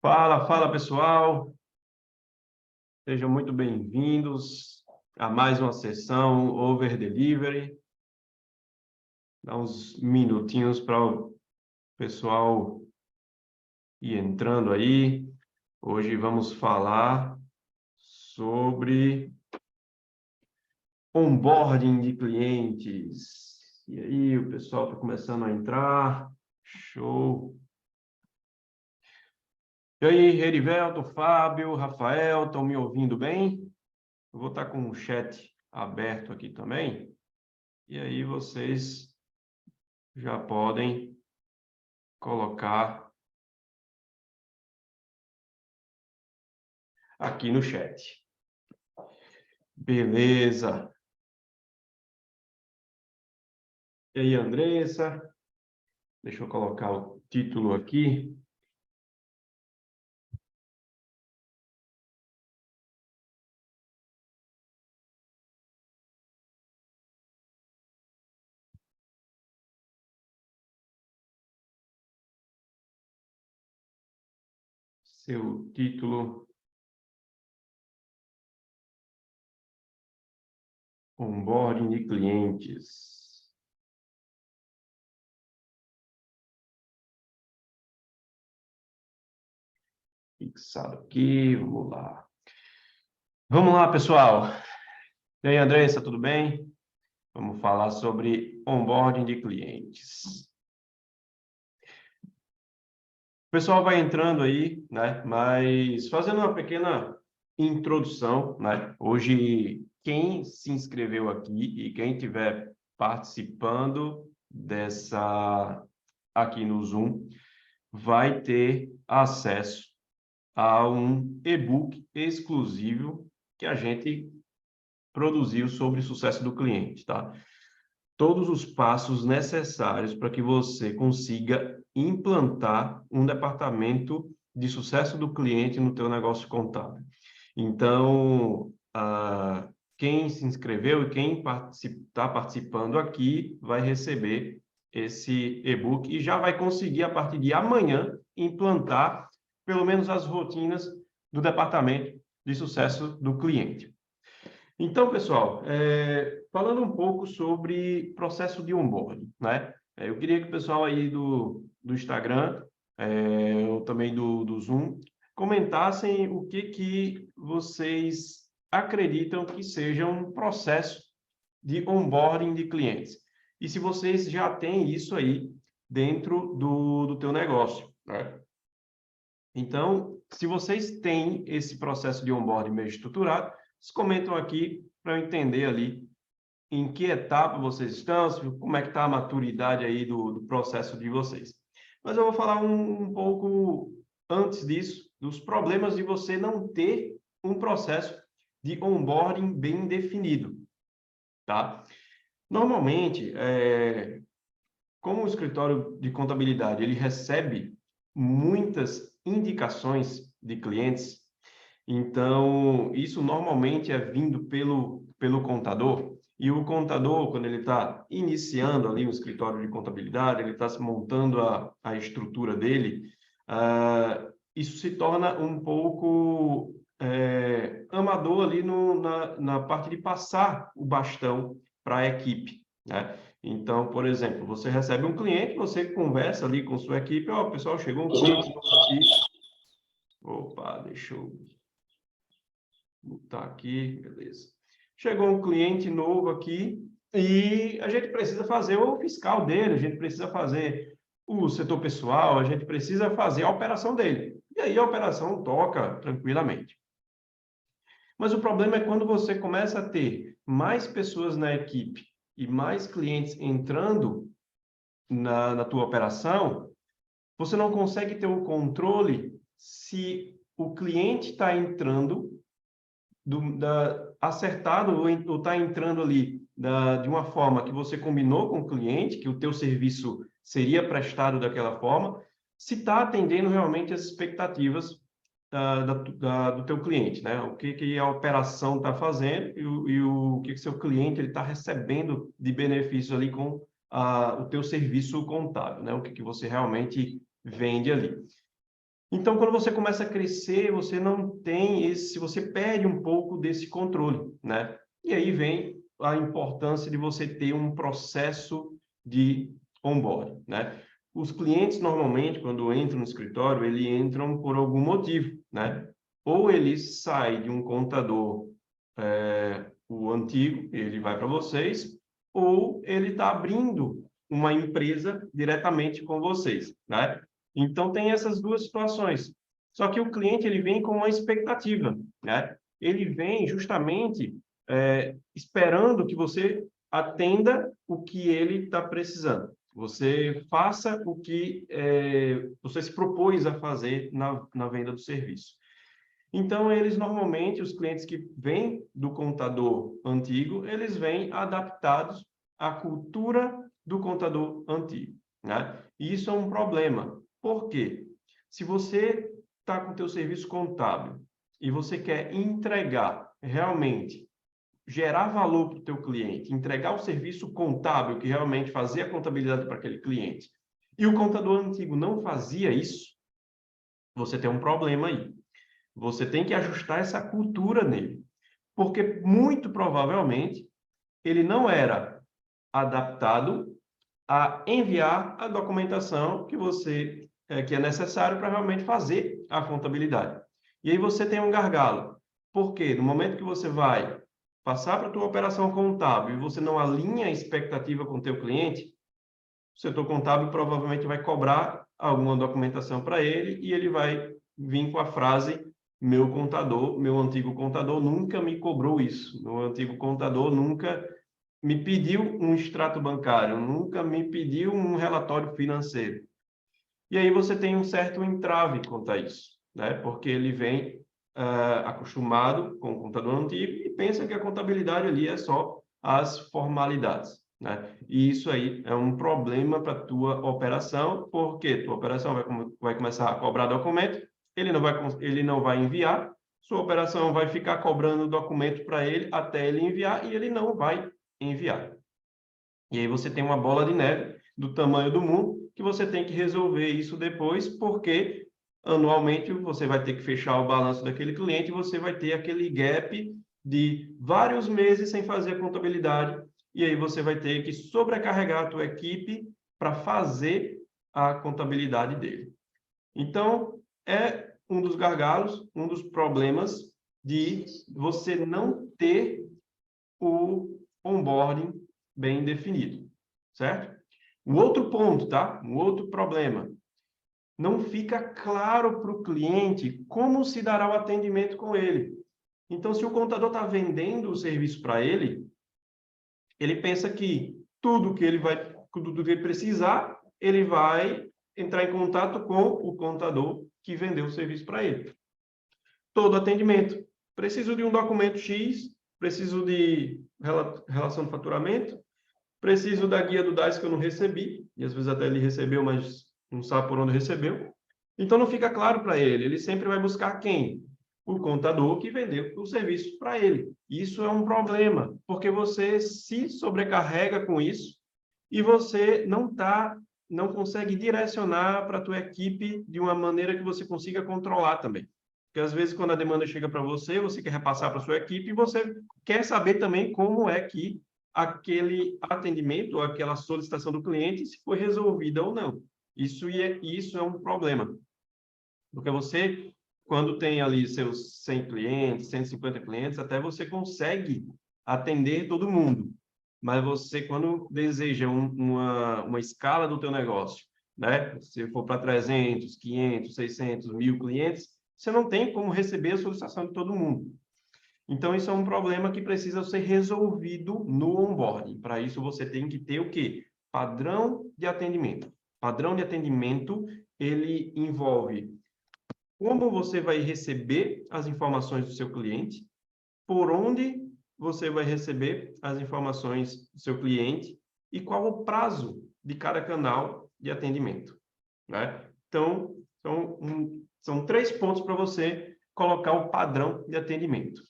Fala, fala pessoal, sejam muito bem-vindos a mais uma sessão Over Delivery. Dá uns minutinhos para o pessoal ir entrando aí. Hoje vamos falar sobre onboarding de clientes. E aí, o pessoal está começando a entrar. Show! E aí, Herivelto, Fábio, Rafael, estão me ouvindo bem? Eu vou estar com o chat aberto aqui também. E aí vocês já podem colocar aqui no chat. Beleza. E aí, Andressa? Deixa eu colocar o título aqui. Seu título. Onboarding de clientes. Fixado aqui, vamos lá. Vamos lá, pessoal. E aí, Andressa, tudo bem? Vamos falar sobre onboarding de clientes. O pessoal vai entrando aí, né? Mas fazendo uma pequena introdução, né? Hoje, quem se inscreveu aqui e quem estiver participando aqui no Zoom, vai ter acesso a um e-book exclusivo que a gente produziu sobre o sucesso do cliente, tá? Todos os passos necessários para que você consiga implantar um departamento de sucesso do cliente no teu negócio contábil. Então, quem se inscreveu e quem está participando aqui vai receber esse e-book e já vai conseguir, a partir de amanhã, implantar pelo menos as rotinas do departamento de sucesso do cliente. Então, pessoal, falando um pouco sobre processo de onboarding, né? Eu queria que o pessoal aí do Instagram, ou também do Zoom, comentassem o que vocês acreditam que seja um processo de onboarding de clientes. E se vocês já têm isso aí dentro do teu negócio, né? Então, se vocês têm esse processo de onboarding meio estruturado, vocês comentam aqui para eu entender ali em que etapa vocês estão, como é que está a maturidade aí do processo de vocês. Mas eu vou falar um pouco antes disso, dos problemas de você não ter um processo de onboarding bem definido, tá? Normalmente, como o escritório de contabilidade ele recebe muitas indicações de clientes, então isso normalmente é vindo pelo contador, e o contador, quando ele está iniciando ali um escritório de contabilidade, ele está se montando a estrutura dele, isso se torna um pouco amador ali na parte de passar o bastão para a equipe, né? Então, por exemplo, você recebe um cliente, você conversa ali com sua equipe, ó, pessoal, chegou um cliente novo aqui. Opa, deixa eu botar aqui, beleza. Chegou um cliente novo aqui e a gente precisa fazer o fiscal dele, a gente precisa fazer o setor pessoal, a gente precisa fazer a operação dele. E aí a operação toca tranquilamente. Mas o problema é quando você começa a ter mais pessoas na equipe e mais clientes entrando na tua operação, você não consegue ter o controle se o cliente está entrando acertado ou está entrando ali de uma forma que você combinou com o cliente, que o teu serviço seria prestado daquela forma, se está atendendo realmente as expectativas do teu cliente, né? O que a operação está fazendo e o que seu cliente está recebendo de benefício ali com o teu serviço contábil, né? O que você realmente vende ali. Então, quando você começa a crescer, você não tem esse, você perde um pouco desse controle, né? E aí vem a importância de você ter um processo de onboarding, né? Os clientes, normalmente, quando entram no escritório, eles entram por algum motivo, né? Ou ele sai de um contador, o antigo, ele vai para vocês, ou ele está abrindo uma empresa diretamente com vocês, né? Então, tem essas duas situações. Só que o cliente ele vem com uma expectativa, né? Ele vem justamente esperando que você atenda o que ele está precisando. Você faça o que você se propôs a fazer na venda do serviço. Então, eles normalmente, os clientes que vêm do contador antigo, eles vêm adaptados à cultura do contador antigo, né? E isso é um problema. Por quê? Se você está com o teu serviço contábil e você quer entregar realmente, gerar valor para o teu cliente, entregar o serviço contábil que realmente fazia a contabilidade para aquele cliente, e o contador antigo não fazia isso, você tem um problema aí. Você tem que ajustar essa cultura nele, porque muito provavelmente ele não era adaptado a enviar a documentação que você que é necessário para realmente fazer a contabilidade. E aí você tem um gargalo. Porque no momento que você vai passar para a tua operação contábil e você não alinha a expectativa com o teu cliente, o setor contábil provavelmente vai cobrar alguma documentação para ele e ele vai vir com a frase: meu contador, meu antigo contador nunca me cobrou isso. Meu antigo contador nunca me pediu um extrato bancário, nunca me pediu um relatório financeiro. E aí você tem um certo entrave quanto a isso, né? Porque ele vem acostumado com o contador antigo e pensa que a contabilidade ali é só as formalidades, né? E isso aí é um problema para a tua operação, porque tua operação vai começar a cobrar documento, ele não vai enviar, sua operação vai ficar cobrando documento para ele até ele enviar e ele não vai enviar. E aí você tem uma bola de neve do tamanho do mundo que você tem que resolver isso depois, porque anualmente você vai ter que fechar o balanço daquele cliente e você vai ter aquele gap de vários meses sem fazer a contabilidade, e aí você vai ter que sobrecarregar a tua equipe para fazer a contabilidade dele. Então, é um dos gargalos, um dos problemas de você não ter o onboarding bem definido, certo? Um outro ponto, tá? Um outro problema. Não fica claro para o cliente como se dará o atendimento com ele. Então, se o contador está vendendo o serviço para ele, ele pensa que tudo que ele precisar, ele vai entrar em contato com o contador que vendeu o serviço para ele. Todo atendimento. Preciso de um documento X, preciso de relação de faturamento, preciso da guia do DAS que eu não recebi, e às vezes até ele recebeu, mas não sabe por onde recebeu. Então não fica claro para ele, ele sempre vai buscar quem? O contador que vendeu o serviço para ele. Isso é um problema, porque você se sobrecarrega com isso e você não consegue direcionar para a tua equipe de uma maneira que você consiga controlar também. Porque às vezes quando a demanda chega para você, você quer repassar para a sua equipe e você quer saber também como é que aquele atendimento ou aquela solicitação do cliente se foi resolvida ou não. Isso é um problema. Porque você, quando tem ali seus 100 clientes, 150 clientes, até você consegue atender todo mundo. Mas você, quando deseja uma escala do teu negócio, né? Se for para 300, 500, 600, 1.000 clientes, você não tem como receber a solicitação de todo mundo. Então, isso é um problema que precisa ser resolvido no onboarding. Para isso, você tem que ter o quê? Padrão de atendimento. Padrão de atendimento, ele envolve como você vai receber as informações do seu cliente, por onde você vai receber as informações do seu cliente e qual o prazo de cada canal de atendimento, né? Então, são 3 pontos para você colocar o padrão de atendimento.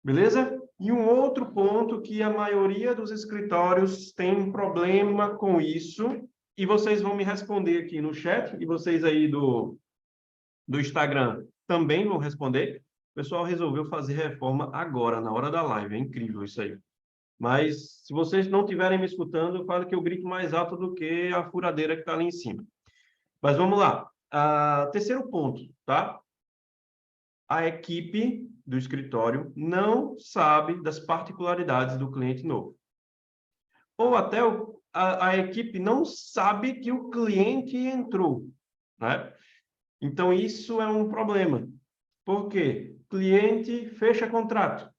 Beleza? E um outro ponto que a maioria dos escritórios tem problema com isso, e vocês vão me responder aqui no chat, e vocês aí do Instagram também vão responder. O pessoal resolveu fazer reforma agora, na hora da live. É incrível isso aí. Mas, se vocês não estiverem me escutando, eu falo que eu grito mais alto do que a furadeira que está ali em cima. Mas vamos lá. Terceiro ponto, tá? A equipe do escritório não sabe das particularidades do cliente novo. Ou até a equipe não sabe que o cliente entrou, né? Então, isso é um problema. Por quê? Cliente fecha contrato.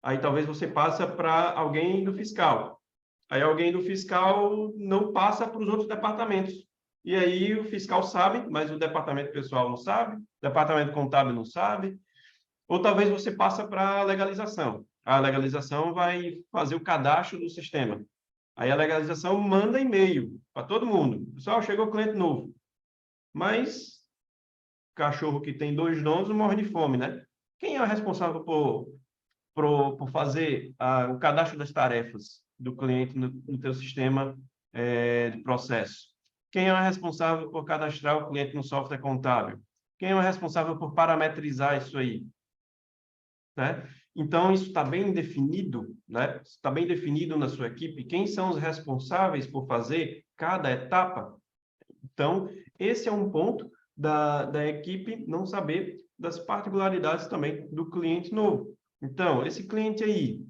Aí talvez você passa para alguém do fiscal. Aí alguém do fiscal não passa para os outros departamentos. E aí o fiscal sabe, mas o departamento pessoal não sabe, o departamento contábil não sabe. Ou talvez você passa para a legalização. A legalização vai fazer o cadastro do sistema. Aí a legalização manda e-mail para todo mundo. Pessoal, chegou cliente novo. Mas cachorro que tem 2 donos não morre de fome, né? Quem é o responsável por fazer o cadastro das tarefas do cliente no teu sistema de processo? Quem é o responsável por cadastrar o cliente no software contábil? Quem é o responsável por parametrizar isso aí? Né? Então, isso está bem definido, né? Está bem definido na sua equipe. Quem são os responsáveis por fazer cada etapa? Então, esse é um ponto da equipe não saber das particularidades também do cliente novo. Então, esse cliente aí,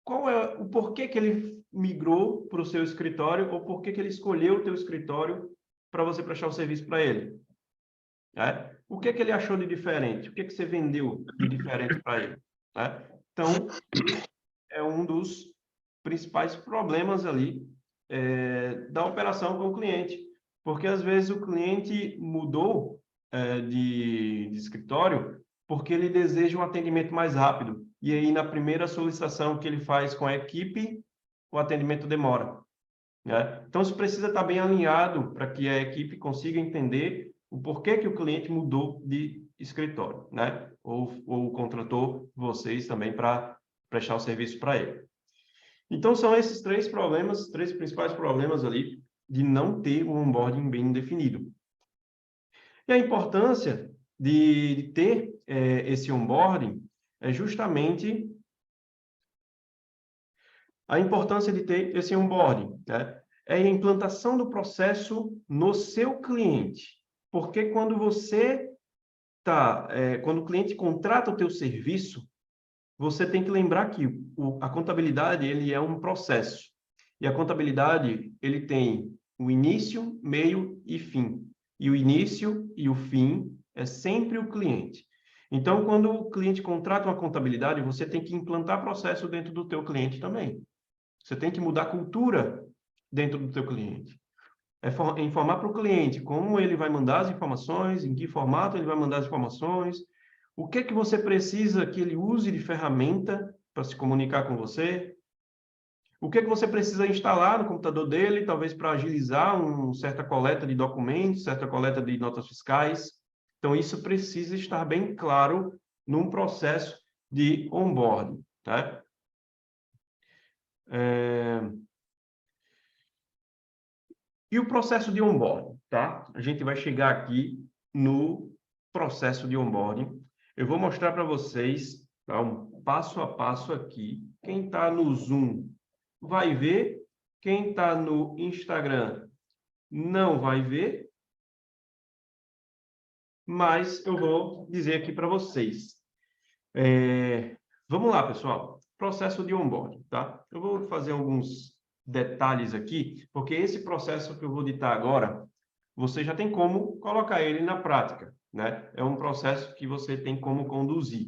qual é o porquê que ele migrou para o seu escritório ou por que ele escolheu o teu escritório para você prestar o serviço para ele? Né? O que ele achou de diferente? O que você vendeu de diferente para ele? Né? Então, esse é um dos principais problemas ali da operação com o cliente. Porque, às vezes, o cliente mudou de escritório porque ele deseja um atendimento mais rápido. E aí, na primeira solicitação que ele faz com a equipe, o atendimento demora. Né? Então, isso precisa estar bem alinhado para que a equipe consiga entender o porquê que o cliente mudou de escritório, né? Ou contratou vocês também para prestar o serviço para ele. Então, são esses três problemas, três principais problemas ali de não ter um onboarding bem definido. E a importância de ter esse onboarding é justamente a importância de ter esse onboarding, né? É a implantação do processo no seu cliente. Porque quando quando o cliente contrata o teu serviço, você tem que lembrar que a contabilidade ele é um processo. E a contabilidade ele tem o início, meio e fim. E o início e o fim é sempre o cliente. Então, quando o cliente contrata uma contabilidade, você tem que implantar processo dentro do teu cliente também. Você tem que mudar a cultura dentro do teu cliente. É informar para o cliente como ele vai mandar as informações, em que formato ele vai mandar as informações, o que é que você precisa que ele use de ferramenta para se comunicar com você, o que é que você precisa instalar no computador dele, talvez para agilizar uma certa coleta de documentos, certa coleta de notas fiscais. Então, isso precisa estar bem claro num processo de onboarding, tá? E o processo de onboarding, tá? A gente vai chegar aqui no processo de onboarding. Eu vou mostrar para vocês, tá, um passo a passo aqui. Quem está no Zoom vai ver, quem está no Instagram não vai ver, mas eu vou dizer aqui para vocês. Vamos lá, pessoal. Processo de onboarding, tá? Eu vou fazer alguns detalhes aqui, porque esse processo que eu vou ditar agora, você já tem como colocar ele na prática, né? É um processo que você tem como conduzir.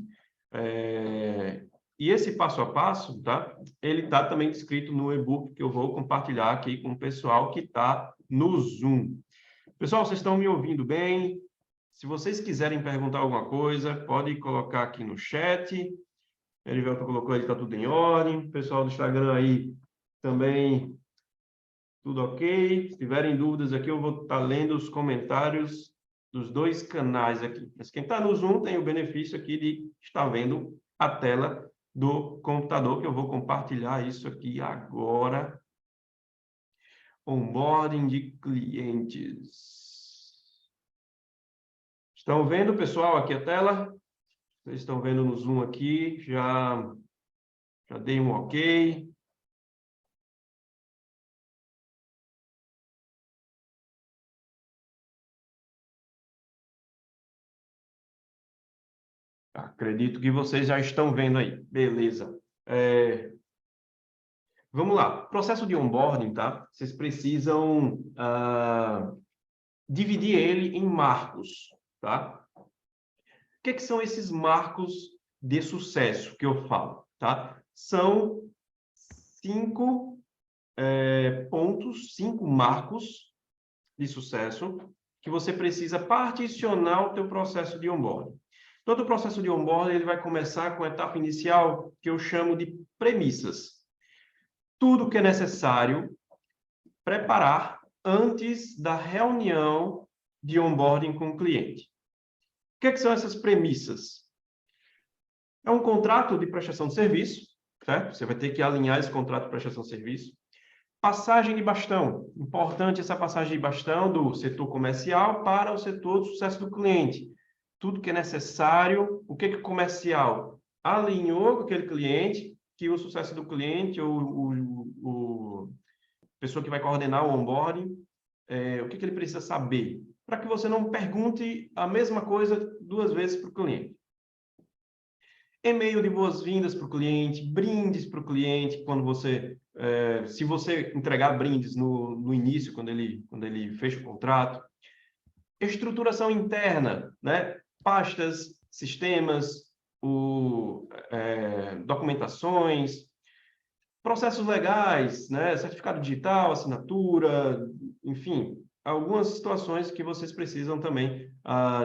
E esse passo a passo, tá? Ele está também descrito no e-book que eu vou compartilhar aqui com o pessoal que está no Zoom. Pessoal, vocês estão me ouvindo bem? Se vocês quiserem perguntar alguma coisa, pode colocar aqui no chat. Erivelto colocou aí que está tudo em ordem. Pessoal do Instagram aí também tudo ok. Se tiverem dúvidas aqui, eu vou estar lendo os comentários dos dois canais aqui. Mas quem está no Zoom tem o benefício aqui de estar vendo a tela do computador, que eu vou compartilhar isso aqui agora. Onboarding de clientes. Estão vendo, pessoal, aqui a tela? Vocês estão vendo no Zoom aqui? Já dei um ok. Acredito que vocês já estão vendo aí. Beleza. Vamos lá. Processo de onboarding, tá? Vocês precisam dividir ele em marcos, tá? O que são esses marcos de sucesso que eu falo, tá? São 5 pontos, 5 marcos de sucesso que você precisa particionar o teu processo de onboarding. Todo o processo de onboarding ele vai começar com a etapa inicial que eu chamo de premissas. Tudo que é necessário preparar antes da reunião de onboarding com o cliente. O que são essas premissas? É um contrato de prestação de serviço, certo? Você vai ter que alinhar esse contrato de prestação de serviço. Passagem de bastão. Importante essa passagem de bastão do setor comercial para o setor do sucesso do cliente. Tudo que é necessário, o que o comercial alinhou com aquele cliente, que o sucesso do cliente ou a pessoa que vai coordenar o onboarding, o que ele precisa saber, para que você não pergunte a mesma coisa 2 vezes para o cliente. E-mail de boas-vindas para o cliente, brindes para o cliente, quando você, se você entregar brindes no início, quando ele fecha o contrato. Estruturação interna, né? Pastas, sistemas, documentações, processos legais, né? Certificado digital, assinatura, enfim, algumas situações que vocês precisam também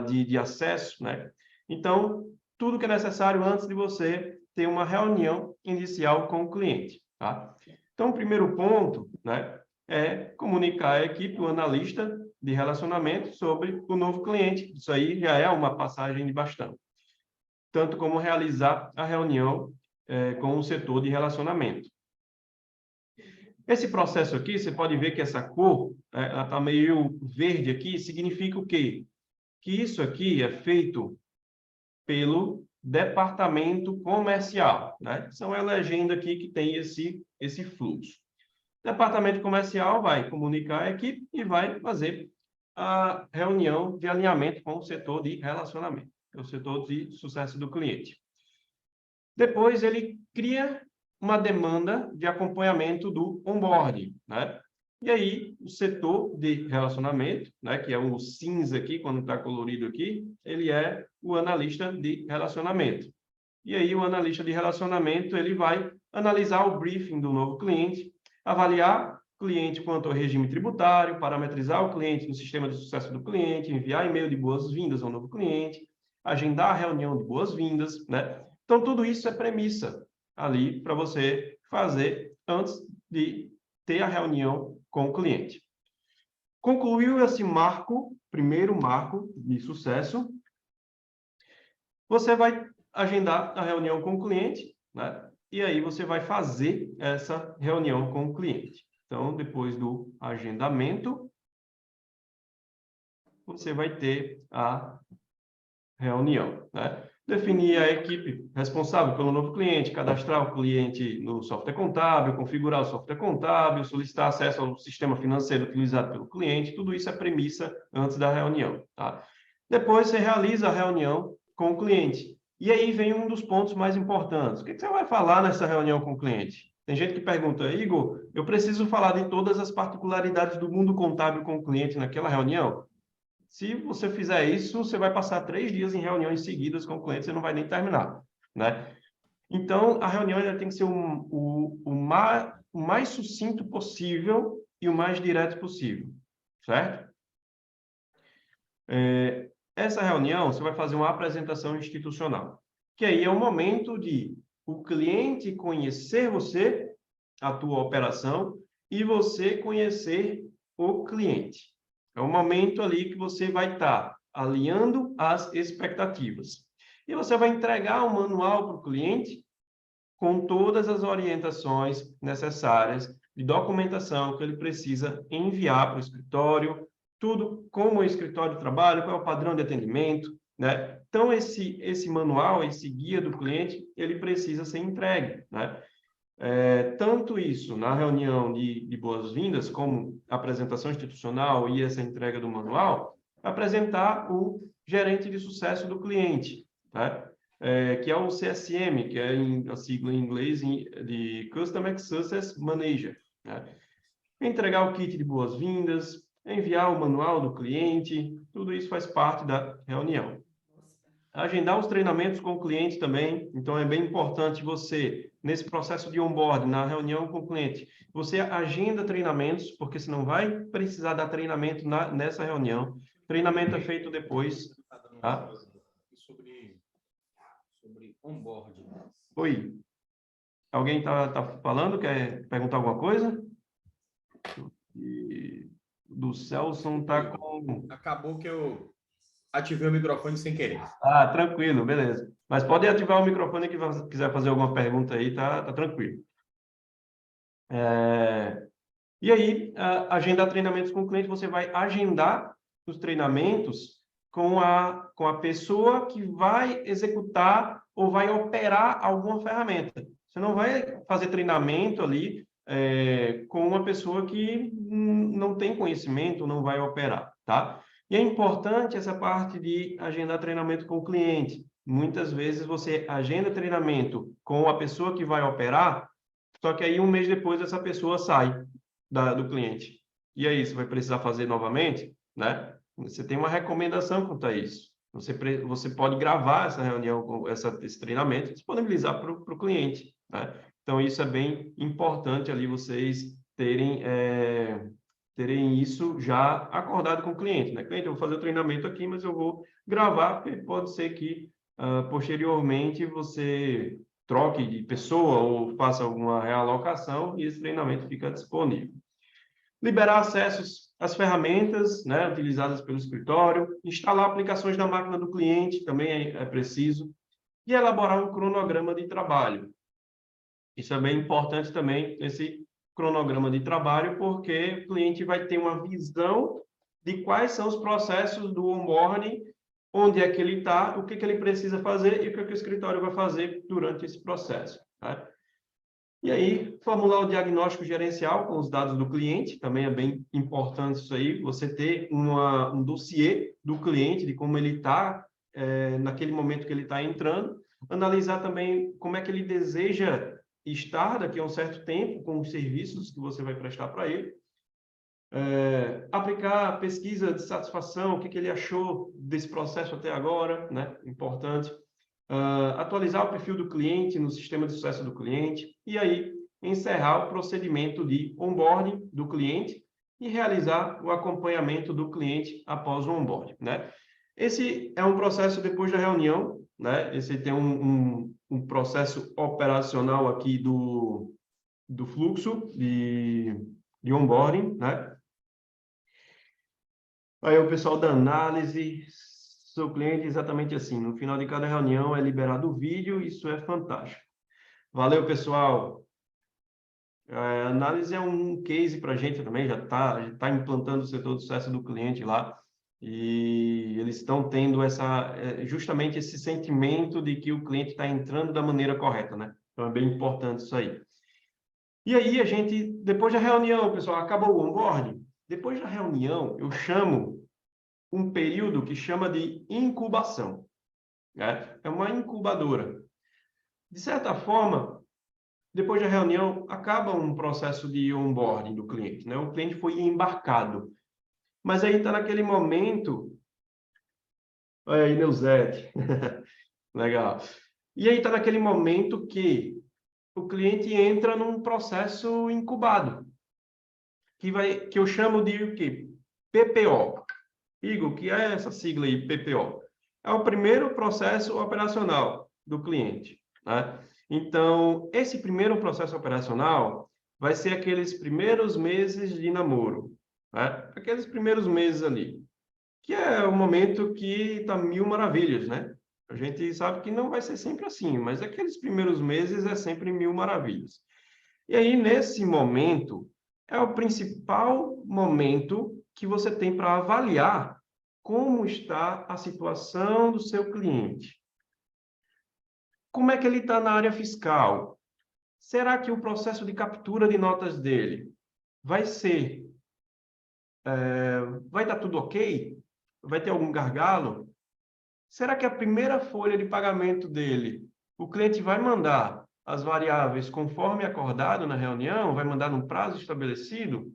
de acesso, né? Então, tudo que é necessário antes de você ter uma reunião inicial com o cliente, tá? Então, o primeiro ponto, né, é comunicar a equipe, o analista de relacionamento sobre o novo cliente. Isso aí já é uma passagem de bastão. Tanto como realizar a reunião com o setor de relacionamento. Esse processo aqui, você pode ver que essa cor, ela está meio verde aqui, significa o quê? Que isso aqui é feito pelo departamento comercial, né? São a legenda aqui que tem esse fluxo. O departamento comercial vai comunicar a equipe e vai fazer a reunião de alinhamento com o setor de relacionamento, o setor de sucesso do cliente. Depois, ele cria uma demanda de acompanhamento do onboarding, né? E aí, o setor de relacionamento, né, que é o cinza aqui, quando está colorido aqui, ele é o analista de relacionamento. E aí, o analista de relacionamento, ele vai analisar o briefing do novo cliente, avaliar o cliente quanto ao regime tributário, parametrizar o cliente no sistema de sucesso do cliente, enviar e-mail de boas-vindas ao novo cliente, agendar a reunião de boas-vindas, né? Então, tudo isso é premissa ali para você fazer antes de ter a reunião com o cliente. Concluiu esse marco, primeiro marco de sucesso, você vai agendar a reunião com o cliente, né? E aí você vai fazer essa reunião com o cliente. Então, depois do agendamento, você vai ter a reunião, né? Definir a equipe responsável pelo novo cliente, cadastrar o cliente no software contábil, configurar o software contábil, solicitar acesso ao sistema financeiro utilizado pelo cliente, tudo isso é premissa antes da reunião, tá? Depois você realiza a reunião com o cliente. E aí vem um dos pontos mais importantes. O que você vai falar nessa reunião com o cliente? Tem gente que pergunta, Igor, eu preciso falar de todas as particularidades do mundo contábil com o cliente naquela reunião? Se você fizer isso, você vai passar 3 dias em reuniões seguidas com o cliente, você não vai nem terminar, né? Então, a reunião ela tem que ser o mais sucinto possível e o mais direto possível, certo? Essa reunião, você vai fazer uma apresentação institucional, que aí é o momento de o cliente conhecer você, a tua operação, e você conhecer o cliente. É o momento ali que você vai estar alinhando as expectativas. E você vai entregar um manual para o cliente com todas as orientações necessárias de documentação que ele precisa enviar para o escritório, tudo, como o escritório trabalha, qual é o padrão de atendimento, né? Então, esse manual, esse guia do cliente, ele precisa ser entregue, né? Tanto isso na reunião de boas-vindas, como a apresentação institucional e essa entrega do manual, apresentar o gerente de sucesso do cliente, né? Que é o CSM, que é a sigla em inglês de Customer Success Manager, né? Entregar o kit de boas-vindas, enviar o manual do cliente, tudo isso faz parte da reunião. Agendar os treinamentos com o cliente também, então é bem importante você, nesse processo de onboarding, na reunião com o cliente, você agenda treinamentos, porque senão vai precisar dar treinamento nessa reunião. Treinamento é feito depois, tá? Sobre onboarding. Oi, alguém está falando? Quer perguntar alguma coisa? Do Celson está com... Acabou que eu ativei o microfone sem querer. Ah, tranquilo, beleza. Mas pode ativar o microfone que você quiser fazer alguma pergunta aí, tá tranquilo. E aí, agendar treinamentos com o cliente, você vai agendar os treinamentos com a pessoa que vai executar ou vai operar alguma ferramenta. Você não vai fazer treinamento ali com uma pessoa que não tem conhecimento, não vai operar, tá? E é importante essa parte de agendar treinamento com o cliente. Muitas vezes você agenda treinamento com a pessoa que vai operar, só que aí um mês depois essa pessoa sai do cliente. E aí, você vai precisar fazer novamente, né? Você tem uma recomendação quanto a isso. Você pode gravar essa reunião, esse treinamento, e disponibilizar para o cliente, né? Então, isso é bem importante ali vocês terem isso já acordado com o cliente, né? Cliente, eu vou fazer o treinamento aqui, mas eu vou gravar, porque pode ser que posteriormente você troque de pessoa ou faça alguma realocação e esse treinamento fica disponível. Liberar acessos às ferramentas, né, utilizadas pelo escritório, instalar aplicações na máquina do cliente, também é preciso, e elaborar um cronograma de trabalho. Isso é bem importante também, esse cronograma de trabalho, porque o cliente vai ter uma visão de quais são os processos do onboarding, onde é que ele está, o que ele precisa fazer e o que o escritório vai fazer durante esse processo, né? E aí, formular o diagnóstico gerencial com os dados do cliente, também é bem importante isso aí, você ter um dossiê do cliente, de como ele está, naquele momento que ele está entrando, analisar também como é que ele deseja estar daqui a um certo tempo com os serviços que você vai prestar para ele, aplicar pesquisa de satisfação, o que ele achou desse processo até agora, né? Importante. Atualizar o perfil do cliente no sistema de sucesso do cliente e aí encerrar o procedimento de onboarding do cliente e realizar o acompanhamento do cliente após o onboarding, né? Esse é um processo depois da reunião, né? Esse tem um processo operacional aqui do fluxo de onboarding, né? Aí o pessoal da análise, seu cliente exatamente assim. No final de cada reunião é liberado o vídeo, isso é fantástico. Valeu, pessoal. A análise é um case para a gente também, já tá implantando o setor de sucesso do cliente lá, e eles estão tendo justamente esse sentimento de que o cliente está entrando da maneira correta, né? Então é bem importante isso aí. E aí a gente, depois da reunião, pessoal, acabou o onboarding, depois da reunião eu chamo um período que chama de incubação, né? É uma incubadora. De certa forma, depois da reunião, acaba um processo de onboarding do cliente, né? O cliente foi embarcado. Mas aí está naquele momento... Olha aí, Neuzete. Legal. E aí está naquele momento que o cliente entra num processo incubado, que eu chamo de o quê? PPO. Igor, que é essa sigla aí, PPO? É o primeiro processo operacional do cliente, né? Então, esse primeiro processo operacional vai ser aqueles primeiros meses de namoro, né? Aqueles primeiros meses ali, que é o momento que tá mil maravilhas, né? A gente sabe que não vai ser sempre assim, mas aqueles primeiros meses é sempre mil maravilhas. E aí, nesse momento, é o principal momento que você tem para avaliar como está a situação do seu cliente. Como é que ele está na área fiscal? Será que o processo de captura de notas dele vai dar tudo ok? Vai ter algum gargalo? Será que a primeira folha de pagamento dele, o cliente vai mandar as variáveis conforme acordado na reunião? Vai mandar num prazo estabelecido?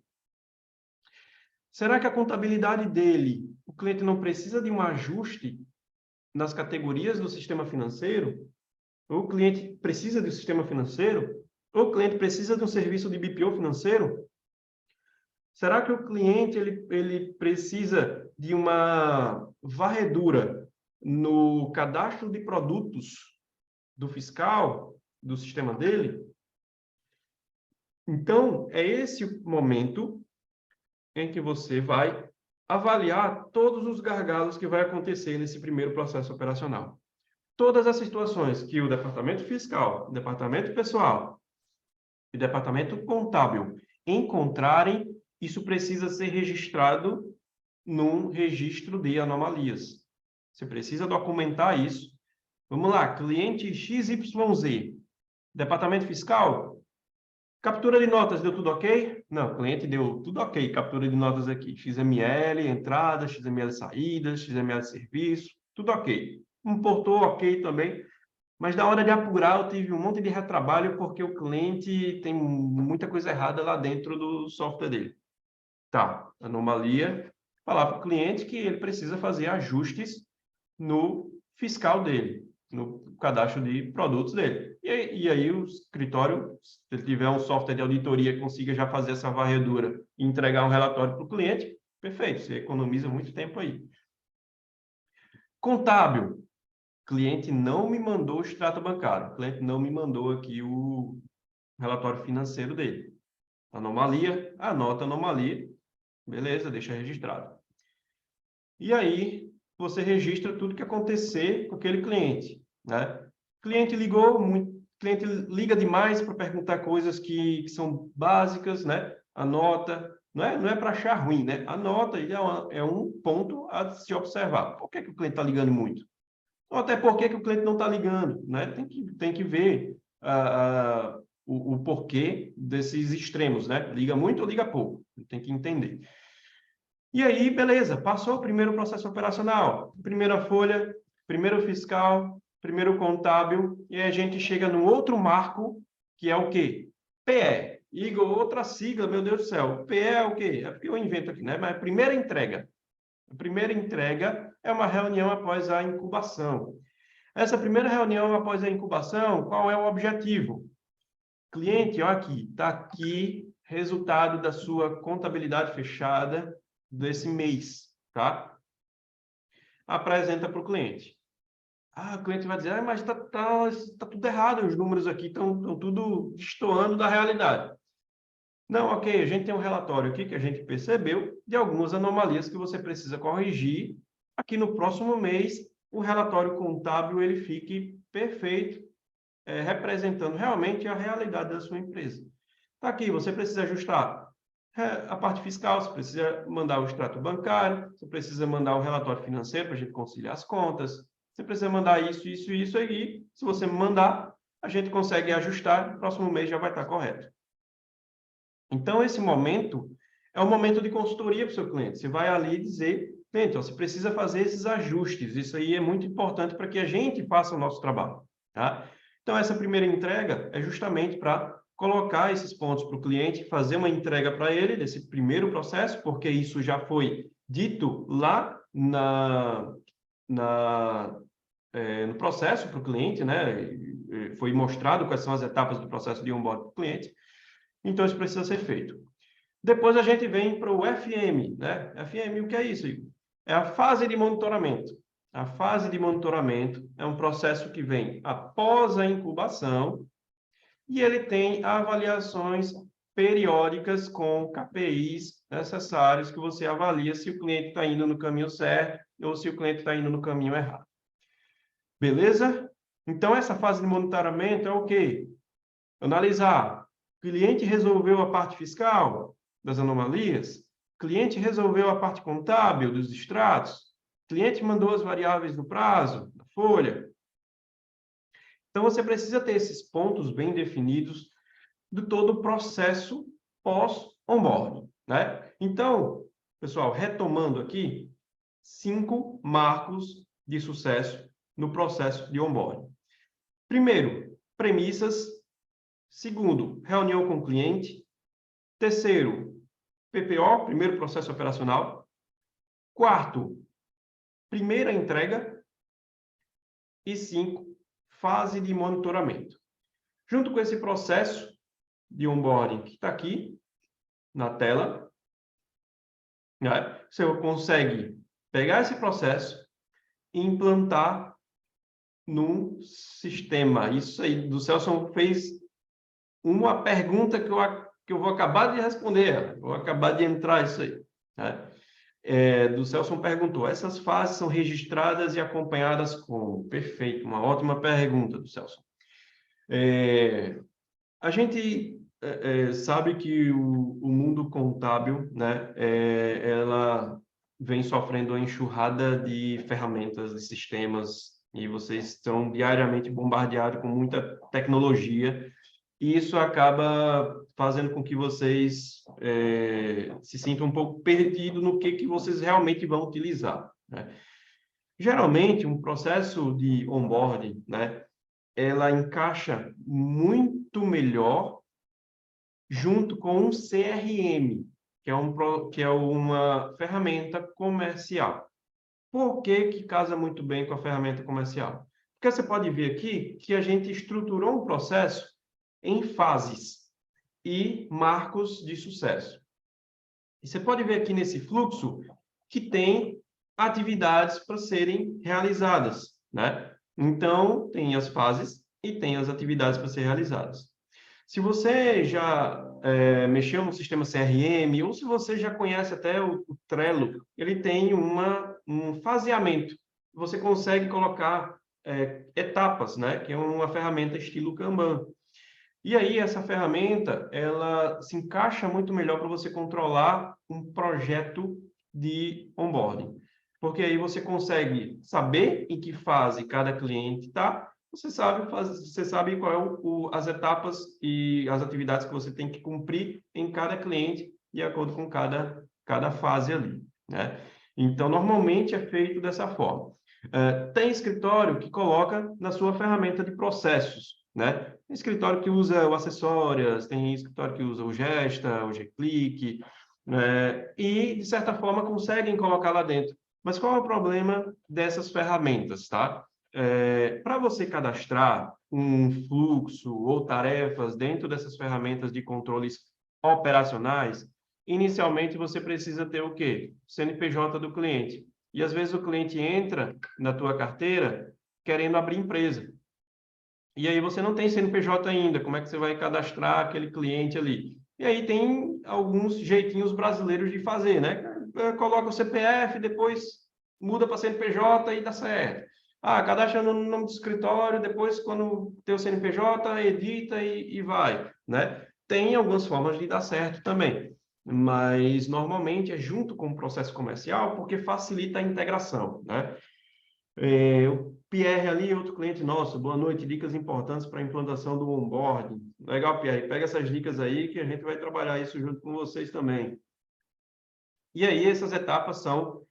Será que a contabilidade dele, o cliente não precisa de um ajuste nas categorias do sistema financeiro? Ou o cliente precisa do sistema financeiro? Ou o cliente precisa de um serviço de BPO financeiro? Será que o cliente ele precisa de uma varredura no cadastro de produtos do fiscal, do sistema dele? Então, é esse o momento em que você vai avaliar todos os gargalos que vai acontecer nesse primeiro processo operacional. Todas as situações que o departamento fiscal, departamento pessoal e departamento contábil encontrarem, isso precisa ser registrado num registro de anomalias. Você precisa documentar isso. Vamos lá, cliente XYZ, departamento fiscal, captura de notas, deu tudo ok? Não, cliente deu tudo ok, captura de notas aqui. XML, entrada, XML saídas, XML serviço, tudo ok. Importou ok também, mas na hora de apurar eu tive um monte de retrabalho porque o cliente tem muita coisa errada lá dentro do software dele. Tá, anomalia, falar para o cliente que ele precisa fazer ajustes no fiscal dele, no cadastro de produtos dele. E aí o escritório, se ele tiver um software de auditoria que consiga já fazer essa varredura e entregar um relatório para o cliente, perfeito, você economiza muito tempo aí. Contábil. Cliente não me mandou o extrato bancário, o cliente não me mandou aqui o relatório financeiro dele. Anomalia, anota a anomalia, beleza, deixa registrado. E aí, você registra tudo que acontecer com aquele cliente, né? Cliente ligou, cliente liga demais para perguntar coisas que são básicas, né? Anota, não é para achar ruim, né? Anota, é um ponto a se observar. Por que o cliente está ligando muito? Ou até por que o cliente não está ligando, né? Tem que ver o porquê desses extremos, né? Liga muito ou liga pouco, tem que entender. E aí, beleza, passou o primeiro processo operacional, primeira folha, primeiro fiscal, primeiro contábil, e aí a gente chega no outro marco, que é o quê? PE. Igor, outra sigla, meu Deus do céu. PE é o quê? É porque eu invento aqui, né? Mas primeira entrega. A primeira entrega é uma reunião após a incubação. Essa primeira reunião após a incubação, qual é o objetivo? Cliente, ó aqui, está aqui resultado da sua contabilidade fechada desse mês, tá? Apresenta para o cliente. O cliente vai dizer, mas tá tudo errado, os números aqui estão tudo destoando da realidade. Não, ok, a gente tem um relatório aqui que a gente percebeu de algumas anomalias que você precisa corrigir. Aqui no próximo mês, o relatório contábil ele fique perfeito, representando realmente a realidade da sua empresa. Tá aqui, você precisa ajustar a parte fiscal, você precisa mandar o extrato bancário, você precisa mandar o relatório financeiro para a gente conciliar as contas, você precisa mandar isso, isso e isso aí. Se você mandar, a gente consegue ajustar, no próximo mês já vai estar correto. Então, esse momento é um momento de consultoria para o seu cliente. Você vai ali dizer, cliente, você precisa fazer esses ajustes. Isso aí é muito importante para que a gente faça o nosso trabalho. Tá? Então, essa primeira entrega é justamente para colocar esses pontos para o cliente, fazer uma entrega para ele desse primeiro processo, porque isso já foi dito lá no processo para o cliente, né? Foi mostrado quais são as etapas do processo de onboard para o cliente. Então, isso precisa ser feito. Depois a gente vem para o FM, né? FM, o que é isso, Igor? É a fase de monitoramento. A fase de monitoramento é um processo que vem após a incubação e ele tem avaliações periódicas com KPIs necessários que você avalia se o cliente está indo no caminho certo ou se o cliente está indo no caminho errado. Beleza? Então, essa fase de monitoramento é o quê? Analisar. O cliente resolveu a parte fiscal das anomalias? O cliente resolveu a parte contábil dos extratos, cliente mandou as variáveis no prazo, na folha. Então, você precisa ter esses pontos bem definidos de todo o processo pós-onboarding, né? Então, pessoal, retomando aqui, 5 marcos de sucesso no processo de onboarding. Primeiro, premissas. Segundo, reunião com o cliente. Terceiro, PPO, primeiro processo operacional. Quarto, primeira entrega. E 5, fase de monitoramento. Junto com esse processo de onboarding que está aqui na tela, né, você consegue pegar esse processo e implantar num sistema. Isso aí, do Celso fez uma pergunta que eu vou acabar de responder, vou acabar de entrar isso aí. Né? Do Celso perguntou, essas fases são registradas e acompanhadas como? Perfeito, uma ótima pergunta do Celso. A gente sabe que o mundo contábil, né, ela vem sofrendo uma enxurrada de ferramentas, de sistemas, e vocês estão diariamente bombardeados com muita tecnologia, e isso acaba fazendo com que vocês se sintam um pouco perdidos no que vocês realmente vão utilizar, né? Geralmente, um processo de onboarding, né, ela encaixa muito melhor junto com um CRM, que é uma ferramenta comercial. Por que casa muito bem com a ferramenta comercial? Porque você pode ver aqui que a gente estruturou um processo em fases e marcos de sucesso. E você pode ver aqui nesse fluxo que tem atividades para serem realizadas, né? Então, tem as fases e tem as atividades para serem realizadas. Se você já mexeu no sistema CRM, ou se você já conhece até o Trello, ele tem um faseamento. Você consegue colocar etapas, né? Que é uma ferramenta estilo Kanban. E aí, essa ferramenta, ela se encaixa muito melhor para você controlar um projeto de onboarding. Porque aí você consegue saber em que fase cada cliente está, você sabe qual é as etapas e as atividades que você tem que cumprir em cada cliente, de acordo com cada fase ali, né? Então, normalmente é feito dessa forma. Tem escritório que coloca na sua ferramenta de processos, né? Tem escritório que usa o Acessórias, tem escritório que usa o Gesta, o Gclick, né? E, de certa forma, conseguem colocar lá dentro. Mas qual é o problema dessas ferramentas, tá? Para você cadastrar um fluxo ou tarefas dentro dessas ferramentas de controles operacionais, inicialmente você precisa ter o quê? CNPJ do cliente. E às vezes o cliente entra na tua carteira querendo abrir empresa. E aí você não tem CNPJ ainda, como é que você vai cadastrar aquele cliente ali? E aí tem alguns jeitinhos brasileiros de fazer, né? Coloca o CPF, depois muda para CNPJ e dá certo. Cadastra no nome do escritório, depois quando tem o CNPJ, edita e vai, né? Tem algumas formas de dar certo também, mas normalmente é junto com o processo comercial, porque facilita a integração, né? O Pierre ali, outro cliente nosso, boa noite, dicas importantes para a implantação do onboarding. Legal, Pierre, pega essas dicas aí que a gente vai trabalhar isso junto com vocês também. E aí essas etapas são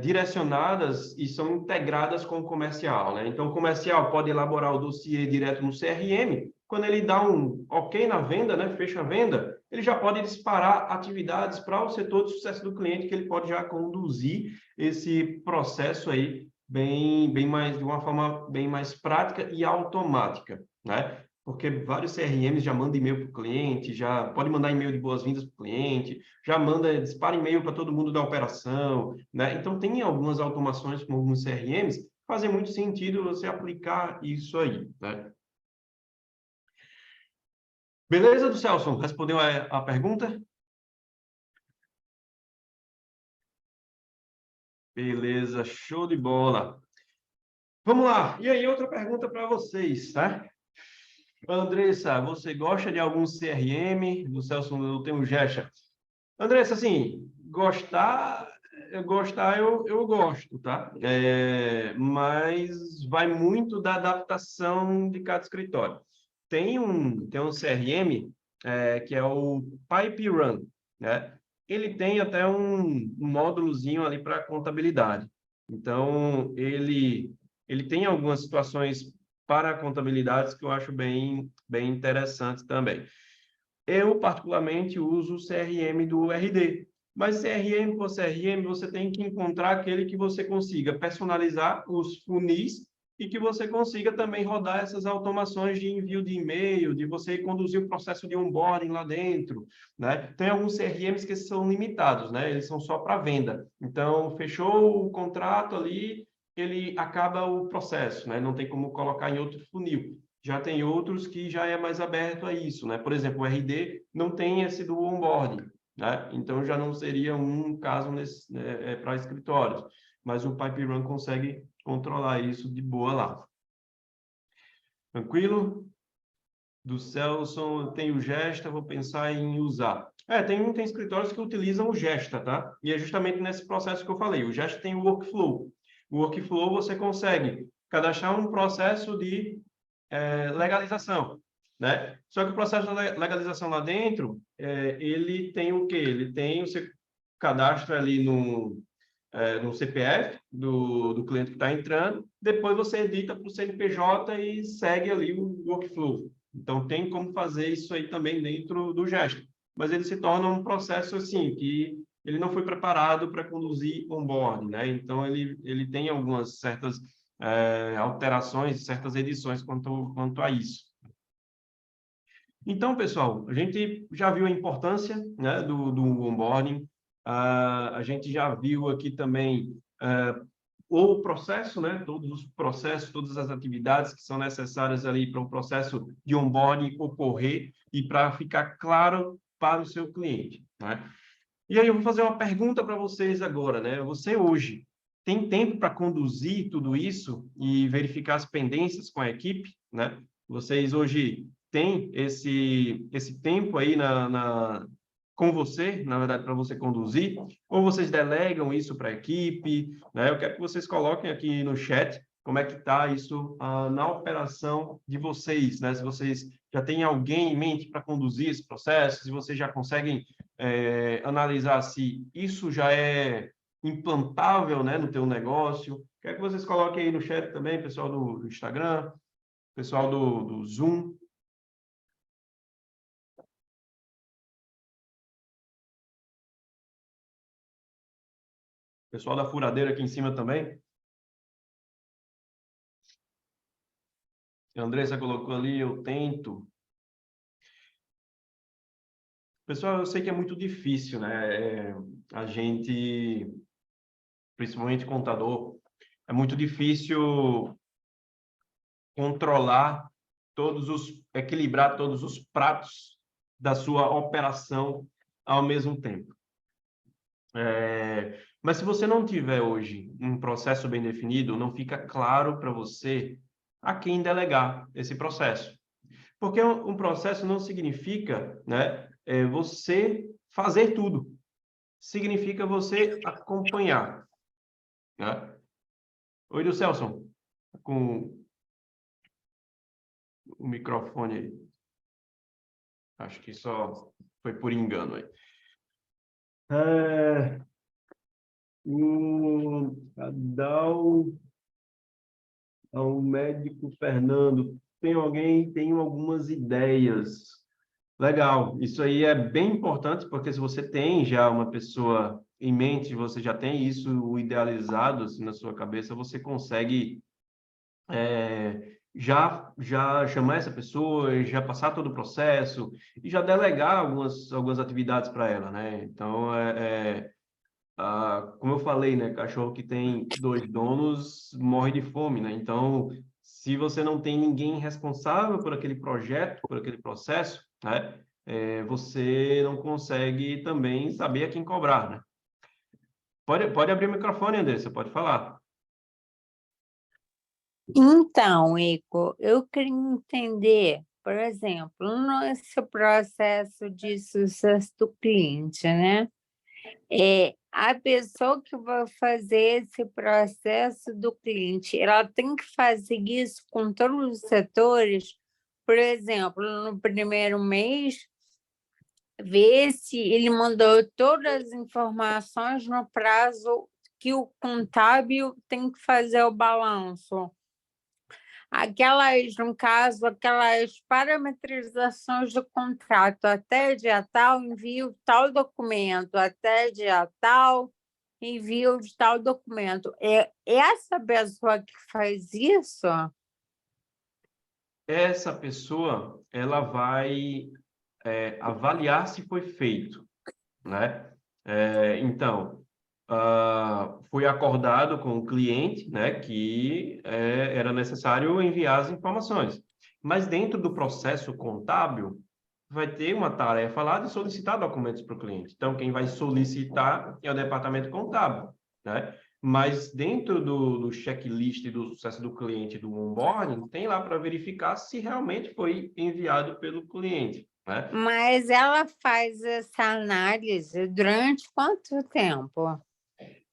direcionadas e são integradas com o comercial, né? Então, o comercial pode elaborar o dossiê direto no CRM, quando ele dá um ok na venda, né, fecha a venda, ele já pode disparar atividades para o setor de sucesso do cliente, que ele pode já conduzir esse processo aí de uma forma bem mais prática e automática, né? Porque vários CRMs já mandam e-mail para o cliente, já pode mandar e-mail de boas-vindas para o cliente, já dispara e-mail para todo mundo da operação, né? Então, tem algumas automações com alguns CRMs, fazem muito sentido você aplicar isso aí, né? Beleza, do Celso? Respondeu a pergunta? Beleza, show de bola. Vamos lá. E aí, outra pergunta para vocês, tá? Andressa, você gosta de algum CRM? Do Celso, eu tenho o Gesta. Andressa, assim, gostar eu gosto, tá? Mas vai muito da adaptação de cada escritório. Tem um CRM, que é o Pipe Run, né? Ele tem até um módulozinho ali para contabilidade. Então, ele tem algumas situações para contabilidades que eu acho bem interessantes também. Eu, particularmente, uso o CRM do RD. Mas CRM por CRM, você tem que encontrar aquele que você consiga personalizar os funis e que você consiga também rodar essas automações de envio de e-mail, de você conduzir o processo de onboarding lá dentro, né? Tem alguns CRMs que são limitados, né? Eles são só para venda. Então, fechou o contrato ali, ele acaba o processo, né? Não tem como colocar em outro funil. Já tem outros que já é mais aberto a isso, né? Por exemplo, o RD não tem esse do onboarding, né? Então já não seria um caso para escritórios, mas o Pipe Run consegue controlar isso de boa lá. Tranquilo? Do Celson, tem o Gesta, vou pensar em usar. Tem escritórios que utilizam o Gesta, tá? E é justamente nesse processo que eu falei. O Gesta tem o Workflow. O Workflow você consegue cadastrar um processo de legalização, né? Só que o processo de legalização lá dentro, ele tem o quê? Ele tem o seu cadastro ali no CPF do cliente que está entrando, depois você edita para o CNPJ e segue ali o workflow. Então, tem como fazer isso aí também dentro do Gesto. Mas ele se torna um processo assim, que ele não foi preparado para conduzir onboarding, né? Então, ele tem algumas certas alterações, certas edições quanto a isso. Então, pessoal, a gente já viu a importância, né, do onboarding, a gente já viu aqui também o processo, né, todos os processos, todas as atividades que são necessárias ali para o processo de onboarding ocorrer e para ficar claro para o seu cliente, né? E aí eu vou fazer uma pergunta para vocês agora, né? Você hoje tem tempo para conduzir tudo isso e verificar as pendências com a equipe, né? Vocês hoje têm esse tempo aí com você, na verdade, para você conduzir, ou vocês delegam isso para a equipe, né? Eu quero que vocês coloquem aqui no chat como é que está isso na operação de vocês, né? Se vocês já têm alguém em mente para conduzir esse processo, se vocês já conseguem analisar se isso já é implantável, né, no teu negócio. Quero que vocês coloquem aí no chat também, pessoal do Instagram, pessoal do Zoom. Pessoal da furadeira aqui em cima também. A Andressa colocou ali, eu tento. Pessoal, eu sei que é muito difícil, né? A gente, principalmente contador, é muito difícil equilibrar todos os pratos da sua operação ao mesmo tempo. Mas se você não tiver hoje um processo bem definido, não fica claro para você a quem delegar esse processo. Porque um processo não significa, né, você fazer tudo. Significa você acompanhar, né? Oi, do Celso, com o microfone aí. Acho que só foi por engano aí. O ao médico Fernando, tem algumas ideias. Legal, isso aí é bem importante, porque se você tem já uma pessoa em mente, você já tem isso idealizado assim, na sua cabeça, você consegue já chamar essa pessoa, já passar todo o processo e já delegar algumas atividades para ela, né? Então, como eu falei, né, cachorro que tem dois donos morre de fome, né? Então, se você não tem ninguém responsável por aquele projeto, por aquele processo, né, você não consegue também saber a quem cobrar, né? Pode abrir o microfone, Andressa, pode falar. Então, Igor, eu queria entender, por exemplo, nesse processo de sucesso do cliente, né? A pessoa que vai fazer esse processo do cliente, ela tem que fazer isso com todos os setores. Por exemplo, no primeiro mês, ver se ele mandou todas as informações no prazo que o contábil tem que fazer o balanço. No caso, aquelas parametrizações do contrato, até dia tal, envio tal documento, até dia tal, envio de tal documento. É essa pessoa que faz isso? Essa pessoa, ela vai avaliar se foi feito, né? Então, foi acordado com o cliente, né, que era necessário enviar as informações. Mas dentro do processo contábil, vai ter uma tarefa lá de solicitar documentos para o cliente. Então, quem vai solicitar é o departamento contábil, né? Mas dentro do checklist do sucesso do cliente do onboarding, tem lá para verificar se realmente foi enviado pelo cliente, né? Mas ela faz essa análise durante quanto tempo?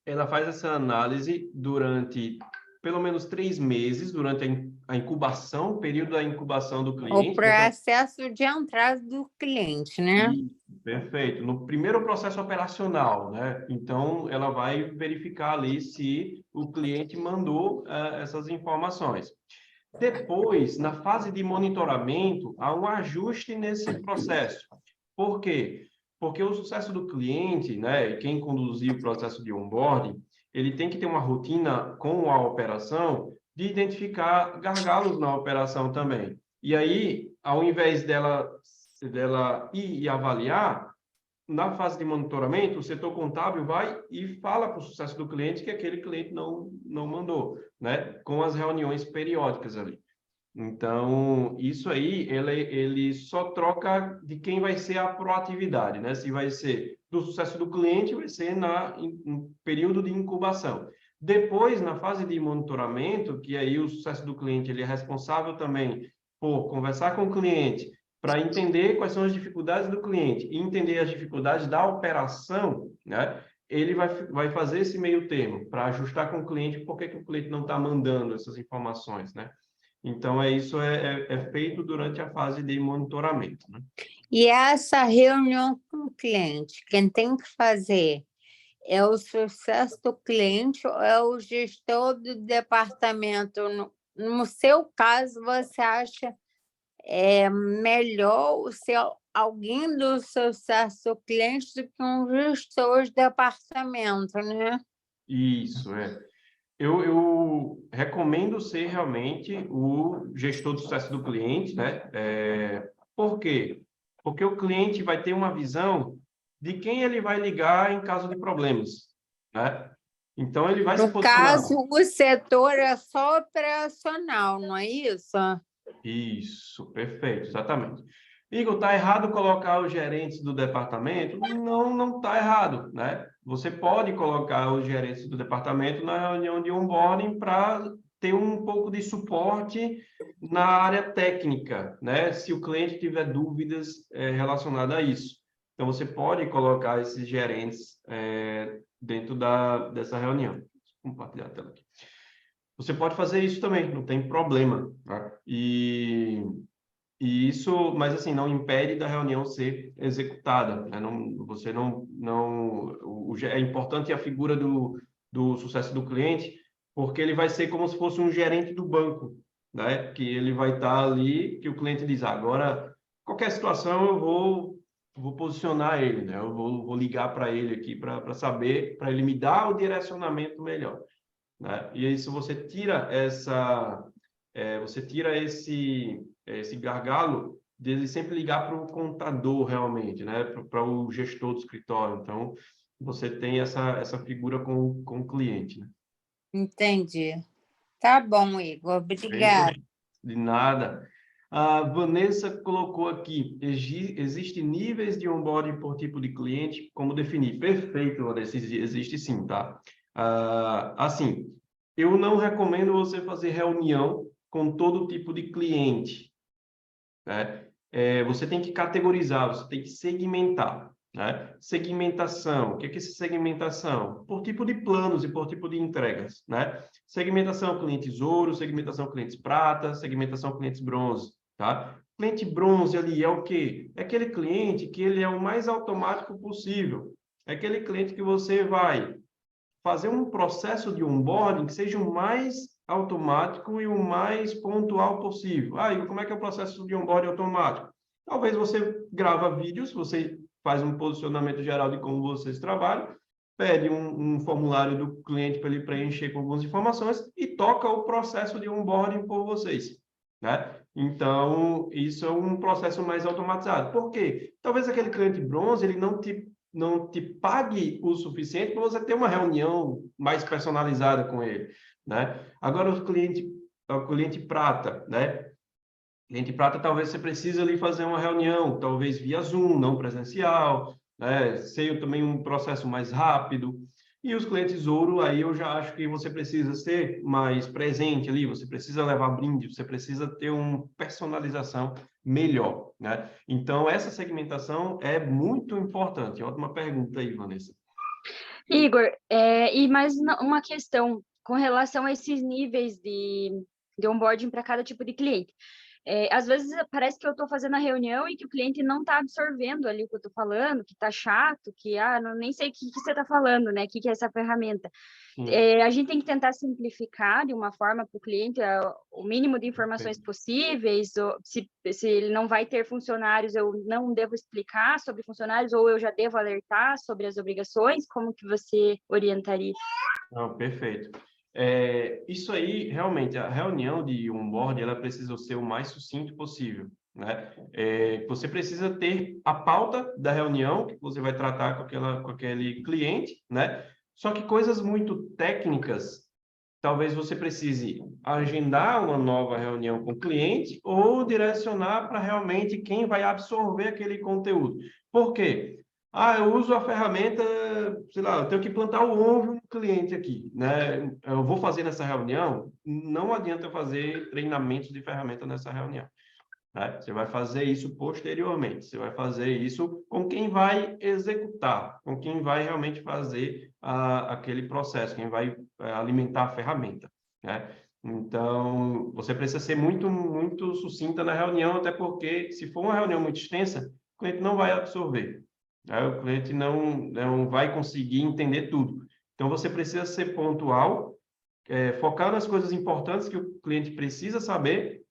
Ela faz essa análise durante pelo menos 3 meses, durante a incubação, o período da incubação do O cliente, né? processo de entrada do cliente, né? Isso, perfeito. No primeiro processo operacional, né? Então, ela vai verificar ali se o cliente mandou essas informações. Depois, na fase de monitoramento, há um ajuste nesse processo. Por quê? Porque o sucesso do cliente, né, e quem conduzir o processo de onboarding, ele tem que ter uma rotina com a operação de identificar gargalos na operação também. E aí, ao invés dela ir e avaliar, na fase de monitoramento, o setor contábil vai e fala para o sucesso do cliente que aquele cliente não mandou, né? Com as reuniões periódicas ali. Então, isso aí, ele só troca de quem vai ser a proatividade, né? Se vai ser do sucesso do cliente, vai ser em período de incubação. Depois, na fase de monitoramento, que aí o sucesso do cliente ele é responsável também por conversar com o cliente, para entender quais são as dificuldades do cliente e entender as dificuldades da operação, né? Ele vai fazer esse meio termo para ajustar com o cliente por que o cliente não está mandando essas informações, né? Então, isso é feito durante a fase de monitoramento, né? E essa reunião com o cliente, quem tem que fazer é o sucesso do cliente ou é o gestor do departamento? No seu caso, você acha melhor ser alguém do sucesso do cliente do que um gestor de departamento, né? Isso, Eu recomendo ser realmente o gestor do sucesso do cliente, né? Por quê? Porque o cliente vai ter uma visão de quem ele vai ligar em caso de problemas, né? Então, ele vai se No posicionar. caso, o setor é só operacional, não é isso? Isso, perfeito, exatamente. Igor, está errado colocar os gerentes do departamento? Não está errado, né? Você pode colocar os gerentes do departamento na reunião de onboarding para ter um pouco de suporte na área técnica, né? Se o cliente tiver dúvidas relacionadas a isso. Então, você pode colocar esses gerentes dentro dessa reunião. Vou compartilhar a tela aqui. Você pode fazer isso também, não tem problema, tá? E isso, mas assim, não impede da reunião ser executada, né? Você é importante a figura do sucesso do cliente, porque ele vai ser como se fosse um gerente do banco, né? Que ele vai estar ali, que o cliente diz, agora, qualquer situação eu vou posicionar ele, né? Eu vou ligar para ele aqui para saber, para ele me dar o direcionamento melhor, né? E aí, se você tira esse gargalo dele sempre ligar para o contador realmente, né? Para o gestor do escritório. Então, você tem essa figura com o cliente, né? Entendi. Tá bom, Igor. Perfeito. Obrigada. De nada. A Vanessa colocou aqui, existe níveis de onboarding por tipo de cliente, como definir? Perfeito, Vanessa, existe sim, tá? Assim, eu não recomendo você fazer reunião com todo tipo de cliente, né? Você tem que categorizar, você tem que segmentar, né? Segmentação, o que é essa segmentação? Por tipo de planos e por tipo de entregas, né? Segmentação clientes ouro, segmentação clientes prata, segmentação clientes bronze, tá? Cliente bronze ali é o quê? É aquele cliente que ele é o mais automático possível. É aquele cliente que você vai fazer um processo de onboarding que seja o mais automático e o mais pontual possível. Ah, e como é que é o processo de onboarding automático? Talvez você grava vídeos, você faz um posicionamento geral de como vocês trabalham, pede um formulário do cliente para ele preencher com algumas informações e toca o processo de onboarding por vocês, né? Então, isso é um processo mais automatizado. Por quê? Talvez aquele cliente bronze, ele não te pague o suficiente para você ter uma reunião mais personalizada com ele, né? Agora, o cliente prata, né? Cliente prata, talvez você precise ali fazer uma reunião, talvez via Zoom, não presencial, né? Ser também um processo mais rápido. E os clientes ouro, aí eu já acho que você precisa ser mais presente ali, você precisa levar brinde, você precisa ter uma personalização melhor, né? Então, essa segmentação é muito importante. Ótima pergunta aí, Vanessa. Igor, e mais uma questão com relação a esses níveis de onboarding para cada tipo de cliente. Às vezes parece que eu estou fazendo a reunião e que o cliente não está absorvendo ali o que eu estou falando, que está chato, que nem sei o que você está falando, né? O que é essa ferramenta. A gente tem que tentar simplificar de uma forma para o cliente o mínimo de informações possíveis, ou se ele não vai ter funcionários, eu não devo explicar sobre funcionários, ou eu já devo alertar sobre as obrigações, como que você orientaria? Não, perfeito. Isso aí, realmente, a reunião de onboarding, ela precisa ser o mais sucinto possível, né? Você precisa ter a pauta da reunião que você vai tratar com aquele cliente, né? Só que coisas muito técnicas, talvez você precise agendar uma nova reunião com o cliente ou direcionar para realmente quem vai absorver aquele conteúdo. Por quê? Ah, eu uso a ferramenta, sei lá, eu tenho que plantar o ovo no cliente aqui, né? Eu vou fazer nessa reunião, não adianta eu fazer treinamentos de ferramenta nessa reunião, né? Você vai fazer isso posteriormente, você vai fazer isso com quem vai executar, com quem vai realmente fazer aquele processo, quem vai alimentar a ferramenta, né? Então, você precisa ser muito, muito sucinta na reunião, até porque, se for uma reunião muito extensa, o cliente não vai absorver, né? O cliente não vai conseguir entender tudo. Então, você precisa ser pontual, focar nas coisas importantes que o cliente precisa saber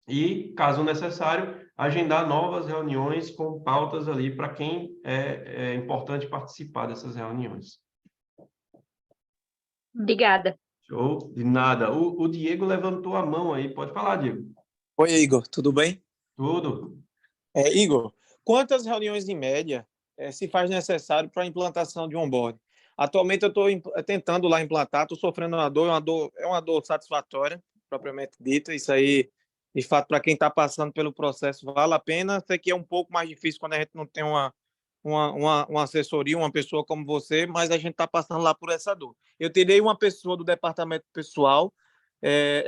e, caso necessário, agendar novas reuniões com pautas ali para quem é importante participar dessas reuniões. Obrigada. Show? De nada. O Diego levantou a mão aí. Pode falar, Diego. Oi, Igor, tudo bem? Tudo. Igor, quantas reuniões em média se faz necessário para a implantação de um onboarding? Atualmente eu estou tentando lá implantar, estou sofrendo é uma dor satisfatória, propriamente dita. Isso aí, de fato, para quem está passando pelo processo, vale a pena. Sei que é um pouco mais difícil quando a gente não tem uma assessoria, uma pessoa como você, mas a gente está passando lá por essa dor. Eu tirei uma pessoa do departamento pessoal.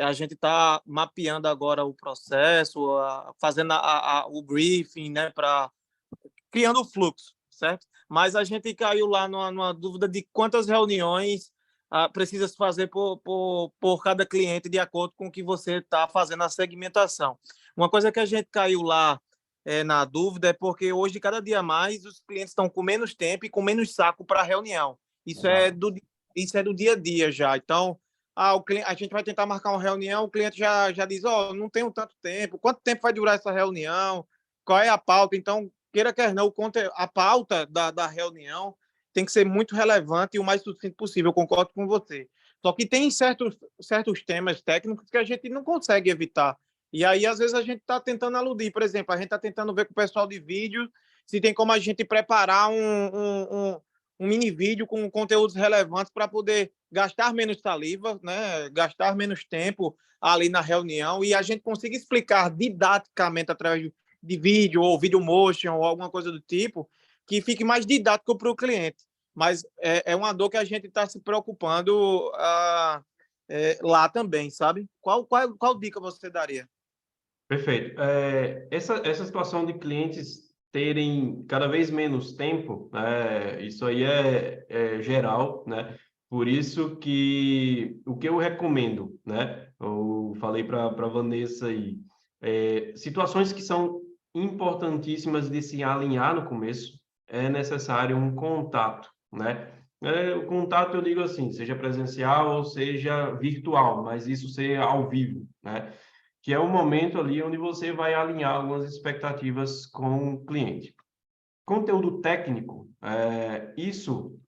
A gente está mapeando agora o processo, fazendo o briefing, né, criando o fluxo, certo? Mas a gente caiu lá numa dúvida de quantas reuniões precisa se fazer por cada cliente de acordo com o que você está fazendo a segmentação. Uma coisa que a gente caiu lá na dúvida é porque hoje, cada dia mais, os clientes estão com menos tempo e com menos saco para a reunião. Isso é do dia a dia já. Então, a gente vai tentar marcar uma reunião, o cliente já diz, não tenho tanto tempo, quanto tempo vai durar essa reunião, qual é a pauta? Então, queira quer não, a pauta da reunião tem que ser muito relevante e o mais sucinto possível, eu concordo com você. Só que tem certos temas técnicos que a gente não consegue evitar. E aí, às vezes, a gente está tentando aludir. Por exemplo, a gente está tentando ver com o pessoal de vídeo se tem como a gente preparar um mini vídeo com conteúdos relevantes para poder gastar menos saliva, né? Gastar menos tempo ali na reunião e a gente consiga explicar didaticamente através de vídeo ou video motion ou alguma coisa do tipo que fique mais didático para o cliente. Mas é uma dor que a gente está se preocupando lá também, sabe? Qual dica você daria? Perfeito. Essa situação de clientes terem cada vez menos tempo, né? Isso aí é geral, né? Por isso que o que eu recomendo, né? Eu falei para Vanessa aí, situações que são importantíssimas de se alinhar no começo, é necessário um contato, né? O contato, eu digo assim, seja presencial ou seja virtual, mas isso ser ao vivo, né? Que é o momento ali onde você vai alinhar algumas expectativas com o cliente. Conteúdo técnico, isso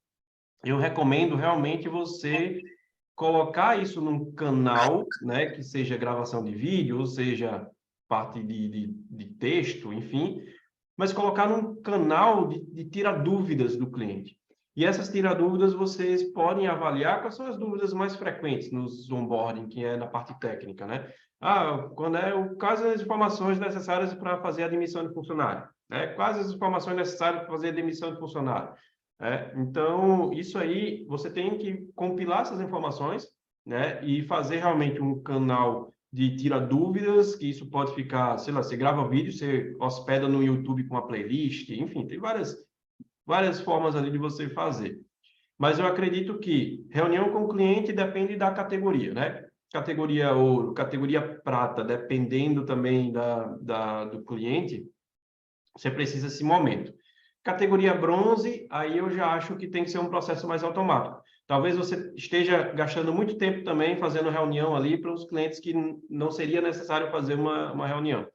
eu recomendo realmente você colocar isso num canal, né, que seja gravação de vídeo, ou seja, parte de texto, enfim, mas colocar num canal de tirar dúvidas do cliente. E essas tirar dúvidas vocês podem avaliar quais são as dúvidas mais frequentes nos onboarding, que é na parte técnica, né? Quando quais as informações necessárias para fazer a admissão de funcionário? Quais as informações necessárias para fazer a demissão de funcionário? Então, isso aí, você tem que compilar essas informações, né? E fazer realmente um canal de tira dúvidas, que isso pode ficar, sei lá, você grava vídeo, você hospeda no YouTube com uma playlist, enfim, tem várias formas ali de você fazer. Mas eu acredito que reunião com o cliente depende da categoria, né? Categoria ouro, categoria prata, dependendo também do cliente, você precisa desse momento. Categoria bronze, aí eu já acho que tem que ser um processo mais automático. Talvez você esteja gastando muito tempo também fazendo reunião ali para os clientes que não seria necessário fazer uma reunião,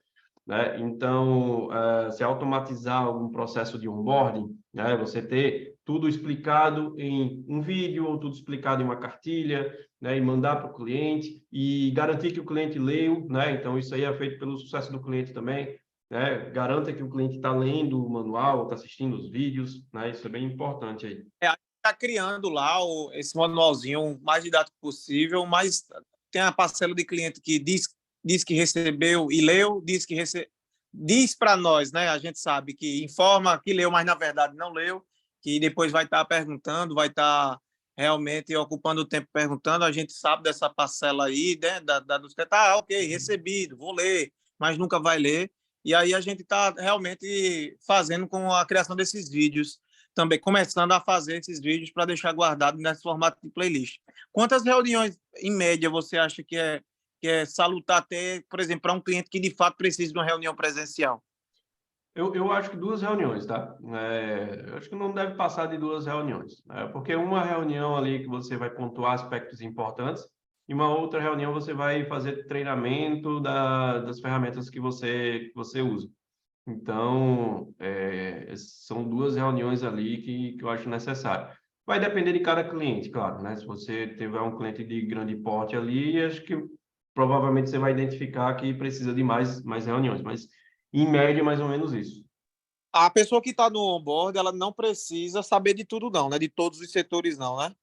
né? Então, se automatizar algum processo de onboarding, né? Você ter tudo explicado em um vídeo ou tudo explicado em uma cartilha, né? E mandar para o cliente e garantir que o cliente leu, né? Então, isso aí é feito pelo sucesso do cliente também, né? Garanta que o cliente está lendo o manual, está assistindo os vídeos, né? Isso é bem importante aí. A gente está criando lá esse manualzinho o mais didático possível, mas tem a parcela de cliente que diz que recebeu e leu, diz para nós, né? A gente sabe que informa que leu, mas na verdade não leu, que depois vai estar perguntando, vai estar realmente ocupando o tempo perguntando. A gente sabe dessa parcela aí, né? Dos que ok, recebido, vou ler, mas nunca vai ler. E aí a gente está realmente fazendo com a criação desses vídeos, também começando a fazer esses vídeos para deixar guardado nesse formato de playlist. Quantas reuniões, em média, você acha que é salutar ter, por exemplo, para um cliente que de fato precisa de uma reunião presencial? Eu acho que 2 reuniões, tá? Eu acho que não deve passar de 2 reuniões, né? Porque uma reunião ali que você vai pontuar aspectos importantes e uma outra reunião você vai fazer treinamento das ferramentas que você usa. Então, são 2 reuniões ali que eu acho necessário. Vai depender de cada cliente, claro, né? Se você tiver um cliente de grande porte ali, acho que provavelmente você vai identificar que precisa de mais reuniões, mas em média, mais ou menos isso. A pessoa que está no onboard, ela não precisa saber de tudo, não, né? De todos os setores, não, né?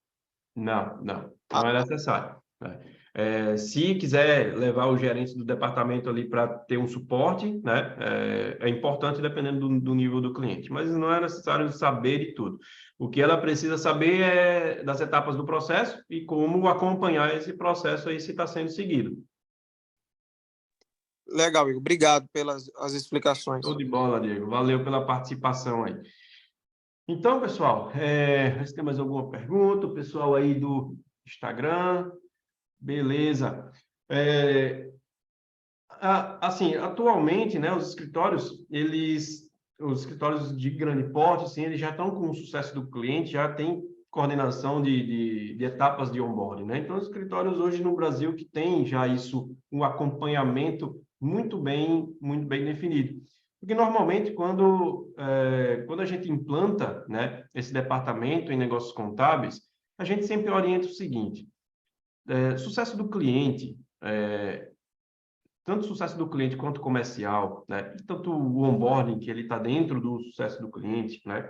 Não é necessário, né? Se quiser levar o gerente do departamento ali para ter um suporte, né? É importante dependendo do nível do cliente, mas não é necessário saber de tudo. O que ela precisa saber é das etapas do processo e como acompanhar esse processo aí se está sendo seguido. Legal, Igor. Obrigado pelas as explicações. Show de bola, Diego. Valeu pela participação aí. Então, pessoal, se tem mais alguma pergunta, o pessoal aí do Instagram, beleza. Assim, atualmente, né, os escritórios de grande porte, assim, eles já estão com o sucesso do cliente, já tem coordenação de etapas de onboarding, né? Então, os escritórios hoje no Brasil que tem já isso, um acompanhamento muito bem definido. Porque normalmente quando a gente implanta, né, esse departamento em negócios contábeis, a gente sempre orienta o seguinte: sucesso do cliente, tanto o sucesso do cliente quanto comercial, né? Tanto o onboarding, que ele está dentro do sucesso do cliente, né?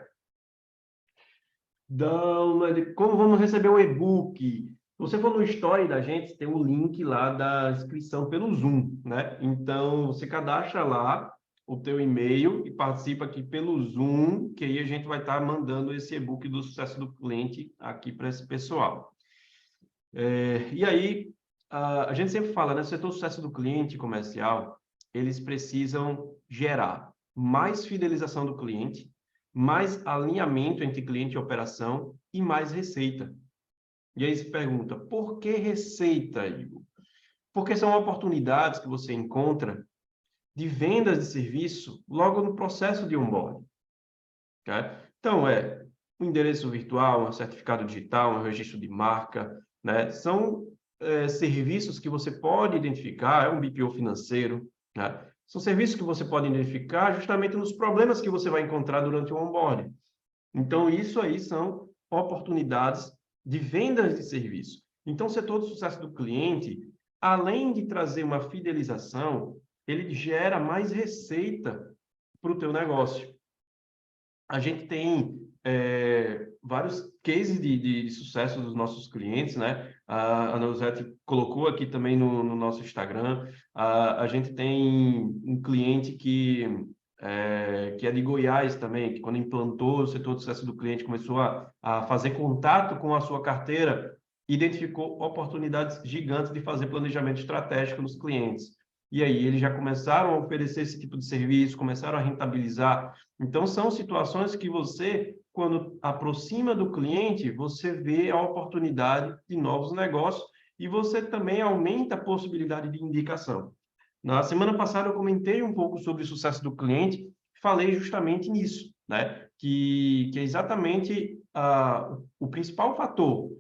Como vamos receber o e-book? Se você for no story da gente, tem o link lá da inscrição pelo Zoom, né? Então, você cadastra lá o teu e-mail e participa aqui pelo Zoom, que aí a gente vai estar mandando esse e-book do sucesso do cliente aqui para esse pessoal. E aí, a gente sempre fala, né? O setor sucesso do cliente comercial, eles precisam gerar, mais fidelização do cliente, mais alinhamento entre cliente e operação e mais receita. E aí se pergunta, por que receita, Igor? Porque são oportunidades que você encontra de vendas de serviço logo no processo de onboarding. Tá? Então, um endereço virtual, um certificado digital, um registro de marca, né? São serviços que você pode identificar, um BPO financeiro, né? São serviços que você pode identificar justamente nos problemas que você vai encontrar durante o onboarding. Então, isso aí são oportunidades de vendas de serviço. Então, o setor de sucesso do cliente, além de trazer uma fidelização, ele gera mais receita para o teu negócio. A gente tem vários cases de sucesso dos nossos clientes, né? A Neuzete colocou aqui também no nosso Instagram. A gente tem um cliente que é de Goiás também, que quando implantou o setor de sucesso do cliente, começou a fazer contato com a sua carteira, identificou oportunidades gigantes de fazer planejamento estratégico nos clientes. E aí eles já começaram a oferecer esse tipo de serviço, começaram a rentabilizar. Então, são situações que você, quando aproxima do cliente, você vê a oportunidade de novos negócios e você também aumenta a possibilidade de indicação. Na semana passada, eu comentei um pouco sobre o sucesso do cliente, falei justamente nisso, né? Que é exatamente o principal fator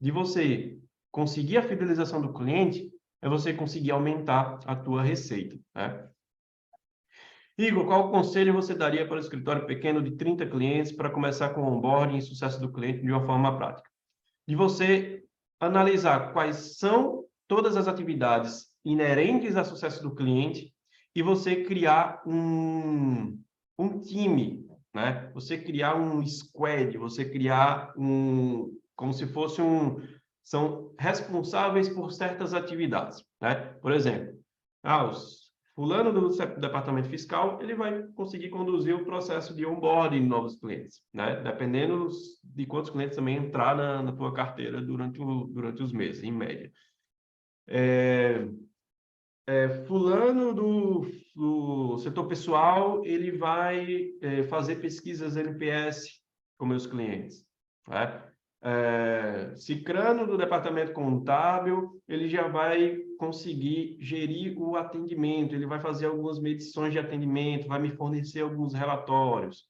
de você conseguir a fidelização do cliente é você conseguir aumentar a tua receita, né? Igor, qual conselho você daria para o escritório pequeno de 30 clientes para começar com o onboarding e sucesso do cliente de uma forma prática? De você analisar quais são todas as atividades inerentes ao sucesso do cliente e você criar um time, né? Você criar um squad, você criar como se fosse são responsáveis por certas atividades, né? Por exemplo, os fulano do departamento fiscal, ele vai conseguir conduzir o processo de onboarding de novos clientes, né? Dependendo de quantos clientes também entrar na tua carteira durante os meses, em média. Fulano do setor pessoal, ele vai fazer pesquisas NPS com meus clientes, né? Cicrano do departamento contábil, ele já vai conseguir gerir o atendimento, ele vai fazer algumas medições de atendimento, vai me fornecer alguns relatórios.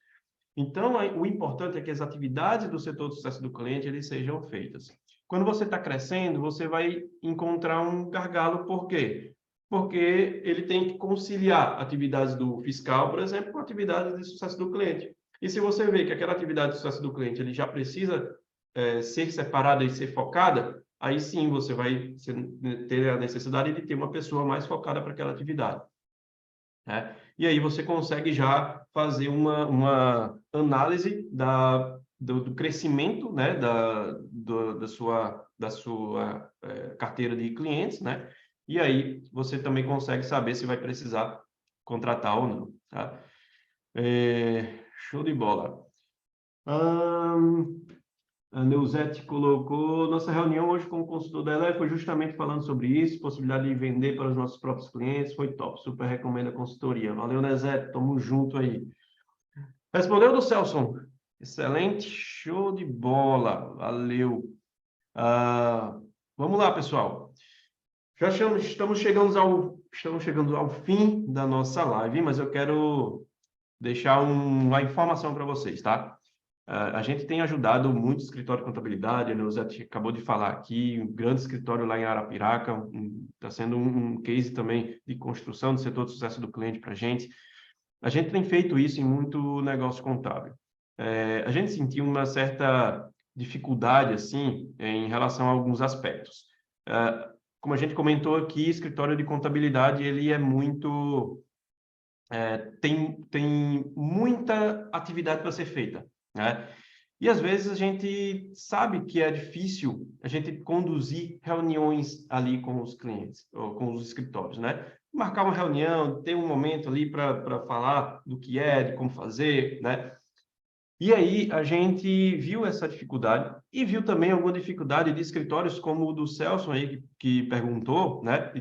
Então, o importante é que as atividades do setor de sucesso do cliente eles sejam feitas. Quando você está crescendo, você vai encontrar um gargalo, por quê? Porque ele tem que conciliar atividades do fiscal, por exemplo, com atividades de sucesso do cliente. E se você vê que aquela atividade de sucesso do cliente ele já precisa ser separada e ser focada, aí sim você vai ter a necessidade de ter uma pessoa mais focada para aquela atividade, né? E aí você consegue já fazer uma análise do crescimento, né, da sua carteira de clientes, né? E aí você também consegue saber se vai precisar contratar ou não, tá? Show de bola. A Neuzete colocou, nossa reunião hoje com o consultor da Elé foi justamente falando sobre isso, possibilidade de vender para os nossos próprios clientes, foi top, super recomendo a consultoria. Valeu, Neuzete, tamo junto aí. Respondeu do Celson? Excelente, show de bola, valeu. Vamos lá, pessoal. Estamos chegando ao fim da nossa live, mas eu quero deixar uma informação para vocês, tá? A gente tem ajudado muito o escritório de contabilidade, a Neuzete acabou de falar aqui, um grande escritório lá em Arapiraca, está sendo um case também de construção do setor de sucesso do cliente para a gente. A gente tem feito isso em muito negócio contábil. A gente sentiu uma certa dificuldade, assim, em relação a alguns aspectos. Como a gente comentou aqui, escritório de contabilidade, ele é muito... tem muita atividade para ser feita, né? E às vezes a gente sabe que é difícil a gente conduzir reuniões ali com os clientes, ou com os escritórios, né? Marcar uma reunião, ter um momento ali para falar do que é, de como fazer, né? E aí a gente viu essa dificuldade e viu também alguma dificuldade de escritórios como o do Celso aí, que perguntou, né?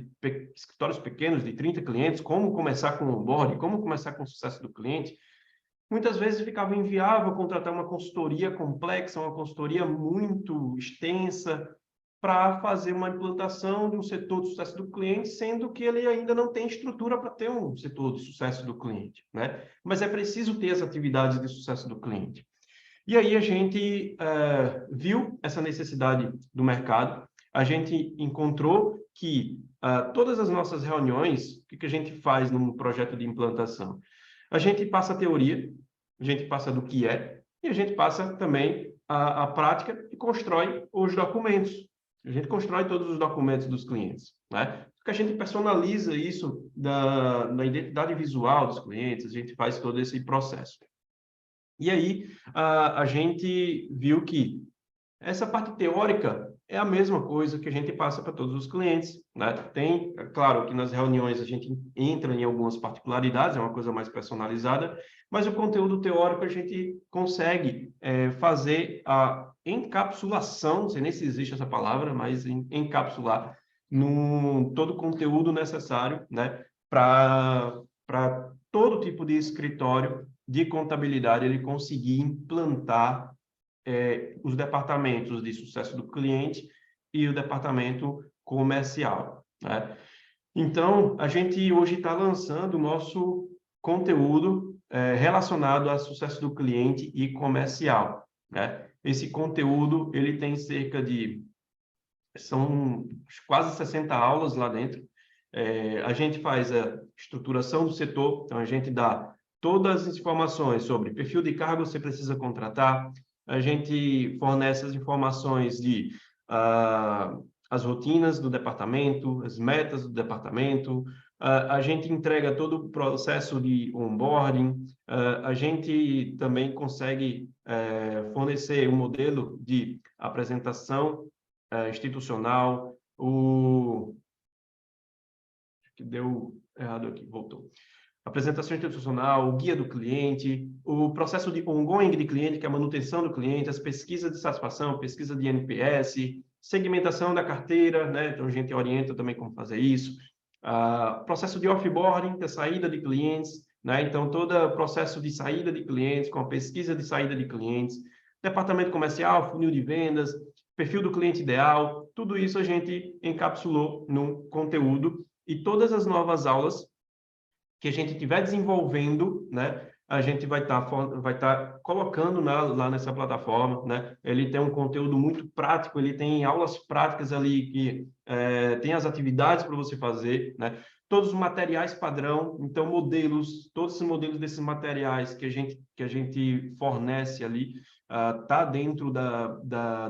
Escritórios pequenos de 30 clientes, como começar com o onboarding, como começar com o sucesso do cliente. Muitas vezes ficava inviável contratar uma consultoria complexa, uma consultoria muito extensa, para fazer uma implantação de um setor de sucesso do cliente, sendo que ele ainda não tem estrutura para ter um setor de sucesso do cliente, né? Mas é preciso ter as atividades de sucesso do cliente. E aí a gente viu essa necessidade do mercado, a gente encontrou que todas as nossas reuniões, o que a gente faz num projeto de implantação? A gente passa a teoria, a gente passa do que é, e a gente passa também a prática e constrói os documentos. A gente constrói todos os documentos dos clientes, né? Porque a gente personaliza isso na identidade visual dos clientes, a gente faz todo esse processo. E aí, a gente viu que essa parte teórica é a mesma coisa que a gente passa para todos os clientes, né? Tem, é claro, que nas reuniões a gente entra em algumas particularidades, é uma coisa mais personalizada, mas o conteúdo teórico a gente consegue fazer a encapsulação, não sei nem se existe essa palavra, mas encapsular todo o conteúdo necessário, né, para todo tipo de escritório de contabilidade ele conseguir implantar os departamentos de sucesso do cliente e o departamento comercial, né? Então, a gente hoje está lançando o nosso conteúdo relacionado a sucesso do cliente e comercial, né? Esse conteúdo, ele tem são quase 60 aulas lá dentro. A gente faz a estruturação do setor, então a gente dá todas as informações sobre perfil de cargo que você precisa contratar, a gente fornece as informações de as rotinas do departamento, as metas do departamento, a gente entrega todo o processo de onboarding, a gente também consegue fornecer um modelo de apresentação institucional, que deu errado aqui, voltou. Apresentação institucional, o guia do cliente, o processo de ongoing de cliente, que é a manutenção do cliente, as pesquisas de satisfação, pesquisa de NPS, segmentação da carteira, né? Então a gente orienta também como fazer isso. Processo de offboarding, da saída de clientes, né? Então todo o processo de saída de clientes, com a pesquisa de saída de clientes, departamento comercial, funil de vendas, perfil do cliente ideal, tudo isso a gente encapsulou no conteúdo e todas as novas aulas que a gente estiver desenvolvendo, né, a gente vai estar colocando lá nessa plataforma, né? Ele tem um conteúdo muito prático, ele tem aulas práticas ali que tem as atividades para você fazer, né? Todos os materiais padrão, então modelos, todos os modelos desses materiais que a gente fornece ali, tá dentro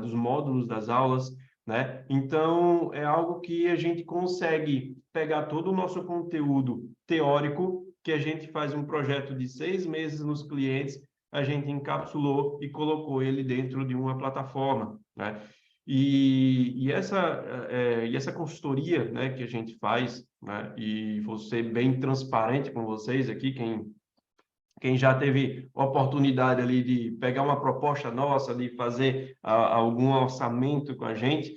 dos módulos das aulas, né? Então é algo que a gente consegue pegar todo o nosso conteúdo teórico, que a gente faz um projeto de 6 meses nos clientes, a gente encapsulou e colocou ele dentro de uma plataforma, né? E essa consultoria, né, que a gente faz, né, e vou ser bem transparente com vocês aqui, quem já teve oportunidade ali de pegar uma proposta nossa, de fazer algum orçamento com a gente,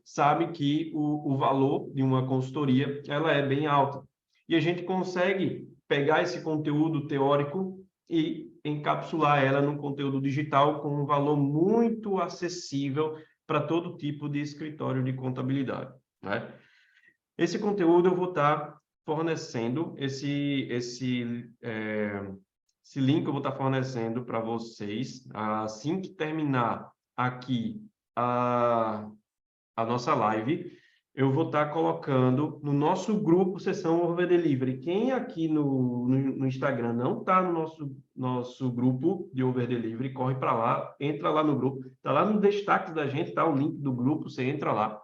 sabe que o valor de uma consultoria ela é bem alta. E a gente consegue pegar esse conteúdo teórico e encapsular ela num conteúdo digital com um valor muito acessível para todo tipo de escritório de contabilidade, né? Esse conteúdo eu vou estar fornecendo, esse link eu vou estar fornecendo para vocês assim que terminar aqui a nossa live. Eu vou estar colocando no nosso grupo Sessão Over Delivery. Quem aqui no Instagram não está no nosso grupo de Over Delivery, corre para lá, entra lá no grupo. Está lá no destaque da gente, está o link do grupo, você entra lá.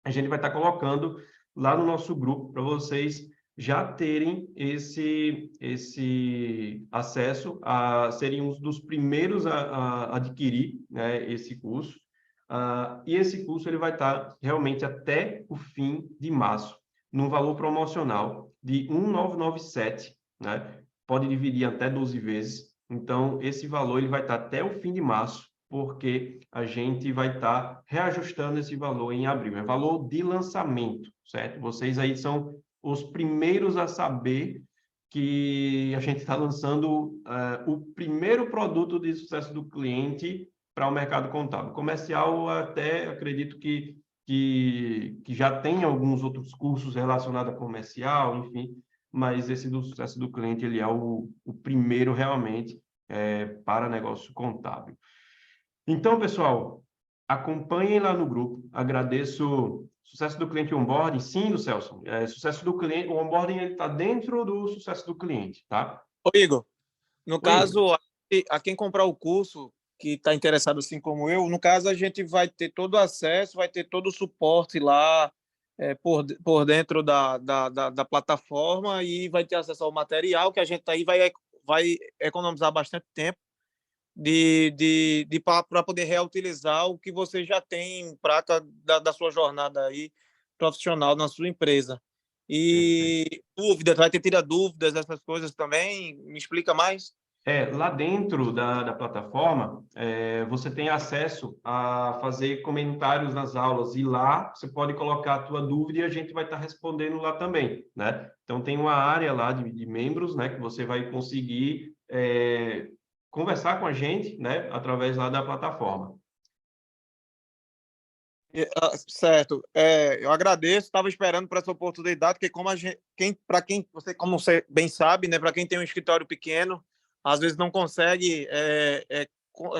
A gente vai estar colocando lá no nosso grupo para vocês já terem esse acesso a serem um dos primeiros a adquirir, né, esse curso. E esse curso ele vai estar realmente até o fim de março, num valor promocional de R$ 1.997, né? Pode dividir até 12 vezes, Então, esse valor ele vai estar até o fim de março, porque a gente vai estar reajustando esse valor em abril. É valor de lançamento, certo? Vocês aí são os primeiros a saber que a gente está lançando o primeiro produto de sucesso do cliente para o mercado contábil. Comercial, até acredito que já tem alguns outros cursos relacionados a comercial, enfim, mas esse do sucesso do cliente, ele é o primeiro realmente para negócio contábil. Então, pessoal, acompanhem lá no grupo. Agradeço. Sucesso do cliente onboarding, sim, do Celso. Sucesso do cliente, o onboarding está dentro do sucesso do cliente, tá? Ô, Igor, no Oi. caso, a quem comprar o curso, que está interessado assim como eu, no caso, a gente vai ter todo o acesso, vai ter todo o suporte lá por dentro da plataforma e vai ter acesso ao material que a gente aí vai economizar bastante tempo para poder reutilizar o que você já tem em prática da sua jornada aí profissional na sua empresa. E dúvidas, vai ter tirar dúvidas, essas coisas também? Me explica mais. Lá dentro da plataforma, você tem acesso a fazer comentários nas aulas e lá você pode colocar a tua dúvida e a gente vai estar respondendo lá também, né? Então, tem uma área lá de membros, né, que você vai conseguir conversar com a gente, né, através lá da plataforma. Certo. Eu agradeço, estava esperando por essa oportunidade, porque como como você bem sabe, né, para quem tem um escritório pequeno, às vezes não consegue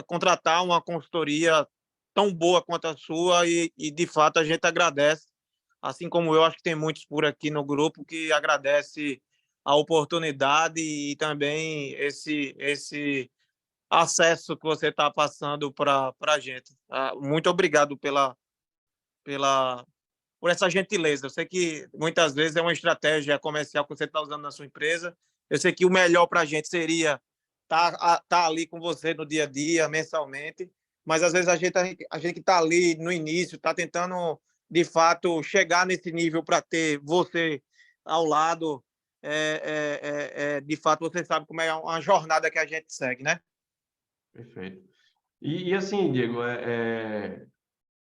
contratar uma consultoria tão boa quanto a sua e de fato a gente agradece, assim como eu acho que tem muitos por aqui no grupo que agradece a oportunidade e também esse acesso que você está passando para a gente. Muito obrigado por essa gentileza. Eu sei que muitas vezes é uma estratégia comercial que você está usando na sua empresa. Eu sei que o melhor para a gente seria estar ali com você no dia a dia, mensalmente, mas às vezes a gente que está ali no início, está tentando, de fato, chegar nesse nível para ter você ao lado. De fato, você sabe como é uma jornada que a gente segue, né? Perfeito. E assim, Diego,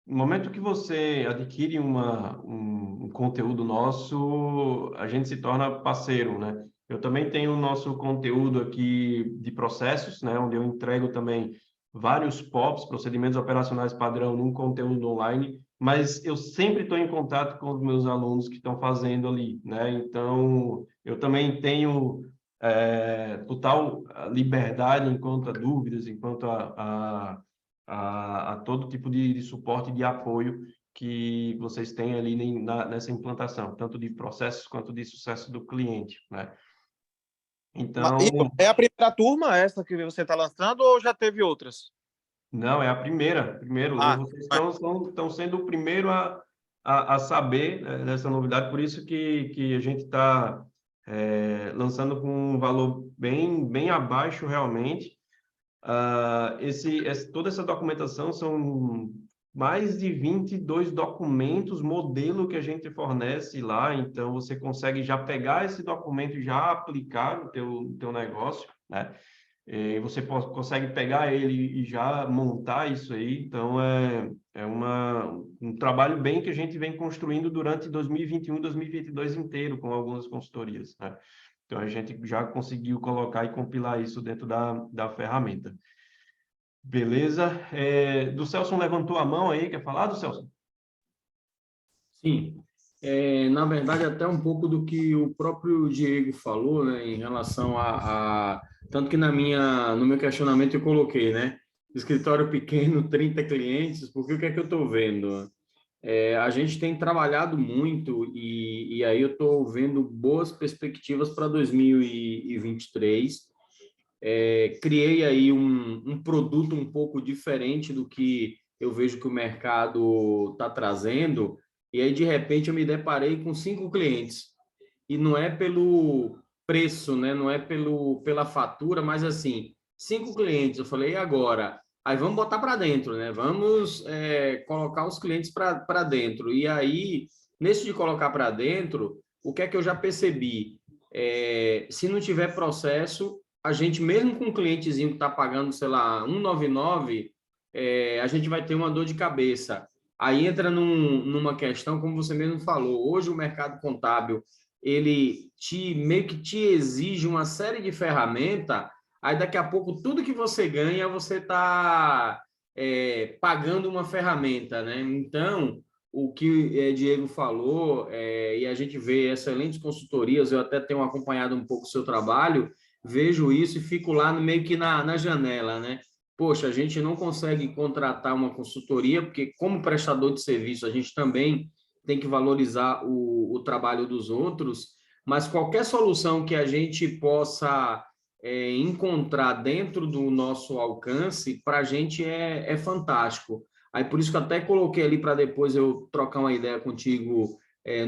no momento que você adquire um conteúdo nosso, a gente se torna parceiro, né? Eu também tenho o nosso conteúdo aqui de processos, né? Onde eu entrego também vários POPs, procedimentos operacionais padrão, num conteúdo online, mas eu sempre estou em contato com os meus alunos que estão fazendo ali, né? Então, eu também tenho total liberdade enquanto a dúvidas, enquanto a todo tipo de suporte e de apoio que vocês têm ali nessa implantação, tanto de processos quanto de sucesso do cliente, né? Então, É a primeira turma essa que você está lançando ou já teve outras? não, é a primeira. Primeiro, vocês estão sendo o primeiro a saber dessa novidade, por isso que a gente está lançando com um valor bem abaixo realmente. Toda essa documentação são mais de 22 documentos, modelo que a gente fornece lá, então você consegue já pegar esse documento e já aplicar no teu negócio, né? E você consegue pegar ele e já montar isso aí, então um trabalho bem que a gente vem construindo durante 2021 e 2022 inteiro com algumas consultorias, né? Então, a gente já conseguiu colocar e compilar isso dentro da ferramenta. Beleza? Do Celso levantou a mão aí, quer falar, do Celso? Sim. Na verdade, até um pouco do que o próprio Diego falou, né, em relação tanto que no meu questionamento eu coloquei, né? Escritório pequeno, 30 clientes, porque o que é que eu estou vendo? A gente tem trabalhado muito e aí eu estou vendo boas perspectivas para 2023. Criei aí um produto um pouco diferente do que eu vejo que o mercado está trazendo, e aí de repente eu me deparei com 5 clientes. E não é pelo preço, né? Não é pela fatura, mas assim, 5 clientes. Eu falei, e agora? Aí vamos botar para dentro, né? Vamos colocar os clientes para dentro. E aí, nesse de colocar para dentro, o que é que eu já percebi? Se não tiver processo, a gente, mesmo com um clientezinho que está pagando, sei lá, 199, a gente vai ter uma dor de cabeça. Aí entra numa questão, como você mesmo falou, hoje o mercado contábil, ele meio que te exige uma série de ferramentas, aí daqui a pouco tudo que você ganha, você está pagando uma ferramenta, né? Então, o que Diego falou, e a gente vê excelentes consultorias, eu até tenho acompanhado um pouco o seu trabalho, vejo isso e fico lá meio que na janela, né? Poxa, a gente não consegue contratar uma consultoria, porque como prestador de serviço, a gente também tem que valorizar o trabalho dos outros, mas qualquer solução que a gente possa encontrar dentro do nosso alcance, para a gente é fantástico. Aí por isso que eu até coloquei ali para depois eu trocar uma ideia contigo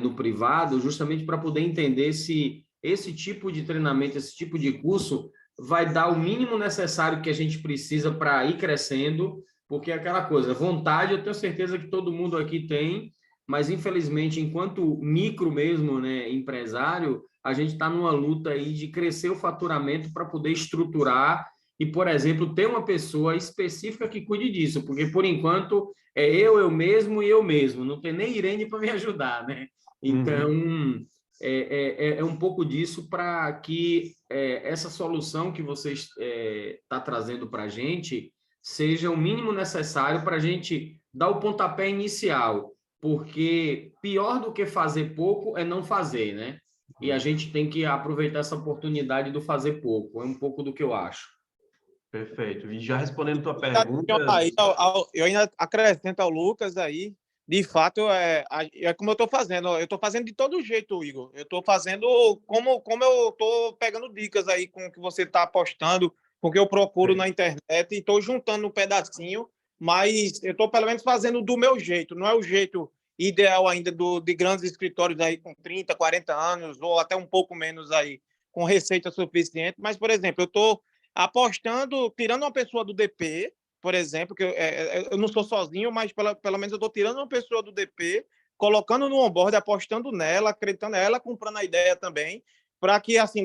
no privado, justamente para poder entender se esse tipo de treinamento, esse tipo de curso vai dar o mínimo necessário que a gente precisa para ir crescendo, porque é aquela coisa, vontade eu tenho certeza que todo mundo aqui tem, mas infelizmente, enquanto micro mesmo, né, empresário, a gente está numa luta aí de crescer o faturamento para poder estruturar e, por exemplo, ter uma pessoa específica que cuide disso, porque por enquanto é eu mesmo e eu mesmo, não tem nem Irene para me ajudar, né? Então, é um pouco disso para que essa solução que você está trazendo para a gente seja o mínimo necessário para a gente dar o pontapé inicial, porque pior do que fazer pouco é não fazer, né? E a gente tem que aproveitar essa oportunidade do fazer pouco, é um pouco do que eu acho. Perfeito. E já respondendo tua pergunta... Eu ainda acrescento ao Lucas aí, de fato, é como eu estou fazendo de todo jeito, Igor. Eu estou fazendo como eu estou pegando dicas aí com o que você está postando, com o que eu procuro na internet, e estou juntando um pedacinho, mas eu estou pelo menos fazendo do meu jeito, não é o jeito ideal ainda de grandes escritórios aí com 30, 40 anos, ou até um pouco menos aí, com receita suficiente, mas, por exemplo, eu estou apostando, tirando uma pessoa do DP, por exemplo, que eu não sou sozinho, mas pelo menos eu estou tirando uma pessoa do DP, colocando no onboard, apostando nela, acreditando nela, comprando a ideia também, para que, assim,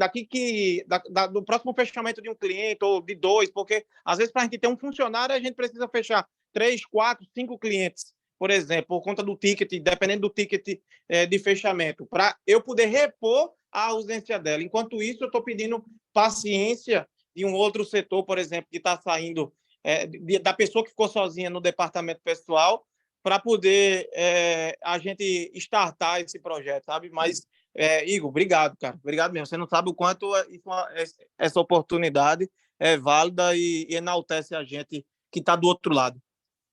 do próximo fechamento de um cliente ou de dois, porque às vezes para a gente ter um funcionário, a gente precisa fechar 3, 4, 5 clientes, por exemplo, por conta do ticket, dependendo do ticket de fechamento, para eu poder repor a ausência dela. Enquanto isso, eu estou pedindo paciência de um outro setor, por exemplo, que está saindo da pessoa que ficou sozinha no departamento pessoal, para poder a gente startar esse projeto, sabe? Mas, Igor, obrigado, cara. Obrigado mesmo. Você não sabe o quanto essa oportunidade é válida e enaltece a gente que está do outro lado.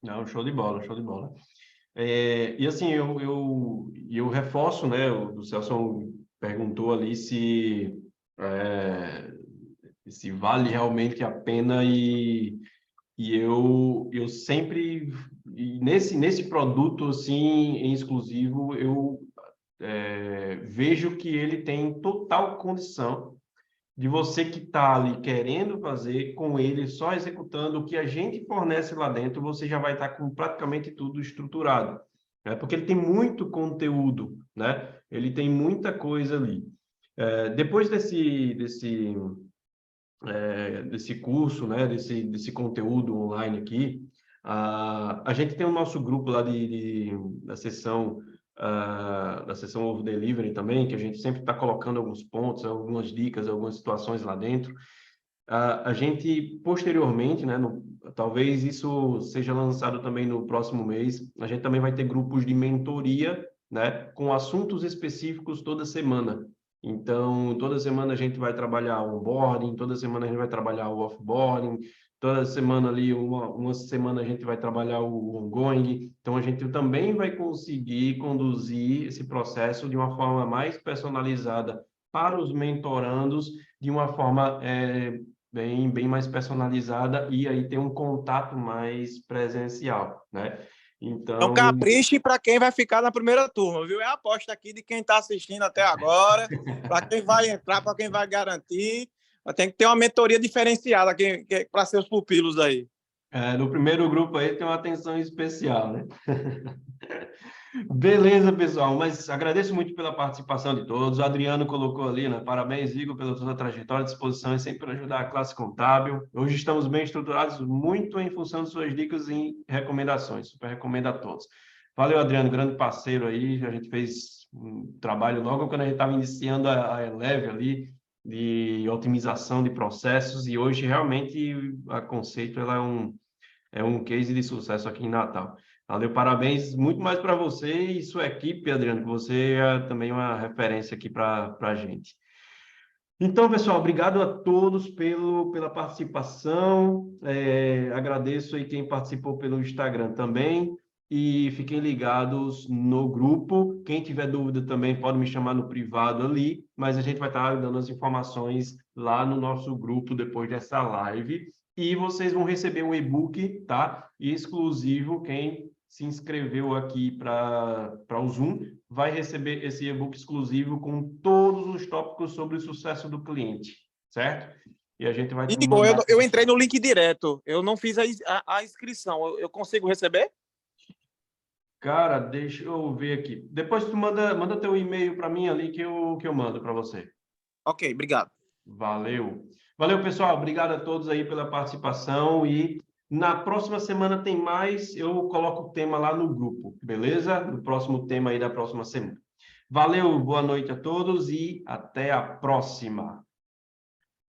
Não, show de bola, show de bola. E assim, eu reforço, né? O Celso perguntou ali se vale realmente a pena e eu sempre nesse produto assim em exclusivo eu vejo que ele tem total condição de você que está ali querendo fazer, com ele só executando o que a gente fornece lá dentro, você já vai estar com praticamente tudo estruturado, né? Porque ele tem muito conteúdo, né? Ele tem muita coisa ali. Depois desse curso, né? Desse conteúdo online aqui, a gente tem o nosso grupo lá da sessão Over Delivery também, que a gente sempre está colocando alguns pontos, algumas dicas, algumas situações lá dentro. A gente, posteriormente, né, talvez isso seja lançado também no próximo mês, a gente também vai ter grupos de mentoria, né, com assuntos específicos toda semana. Então, toda semana a gente vai trabalhar o onboarding, toda semana a gente vai trabalhar o offboarding, toda semana ali, uma semana a gente vai trabalhar o ongoing. Então, a gente também vai conseguir conduzir esse processo de uma forma mais personalizada para os mentorandos, de uma forma bem mais personalizada e aí ter um contato mais presencial, né? Então, capriche para quem vai ficar na primeira turma, viu? É a aposta aqui de quem está assistindo até agora, para quem vai entrar, para quem vai garantir. Tem que ter uma mentoria diferenciada para seus pupilos aí. No primeiro grupo aí tem uma atenção especial, né? Beleza, pessoal, mas agradeço muito pela participação de todos. O Adriano colocou ali, né? Parabéns, Igor, pela sua trajetória, disposição e sempre ajudar a classe contábil. Hoje estamos bem estruturados, muito em função de suas dicas e recomendações. Super recomendo a todos. Valeu, Adriano, grande parceiro aí. A gente fez um trabalho logo quando a gente estava iniciando a Eleve ali, de otimização de processos, e hoje realmente a Conceito ela é um case de sucesso aqui em Natal. Valeu, parabéns muito mais para você e sua equipe, Adriano, que você é também uma referência aqui para a gente. Então, pessoal, obrigado a todos pela participação. Agradeço aí quem participou pelo Instagram também. E fiquem ligados no grupo. Quem tiver dúvida também pode me chamar no privado ali, mas a gente vai estar dando as informações lá no nosso grupo depois dessa live. E vocês vão receber um e-book, tá? Exclusivo. Quem se inscreveu aqui para o Zoom vai receber esse e-book exclusivo com todos os tópicos sobre o sucesso do cliente, certo? E a gente vai... Igor, eu entrei no link direto. Eu não fiz a inscrição. Eu consigo receber? Cara, deixa eu ver aqui. Depois tu manda teu e-mail para mim ali que eu mando para você. Ok, obrigado. Valeu. Valeu, pessoal. Obrigado a todos aí pela participação e na próxima semana tem mais. Eu coloco o tema lá no grupo, beleza? No próximo tema aí da próxima semana. Valeu, boa noite a todos e até a próxima.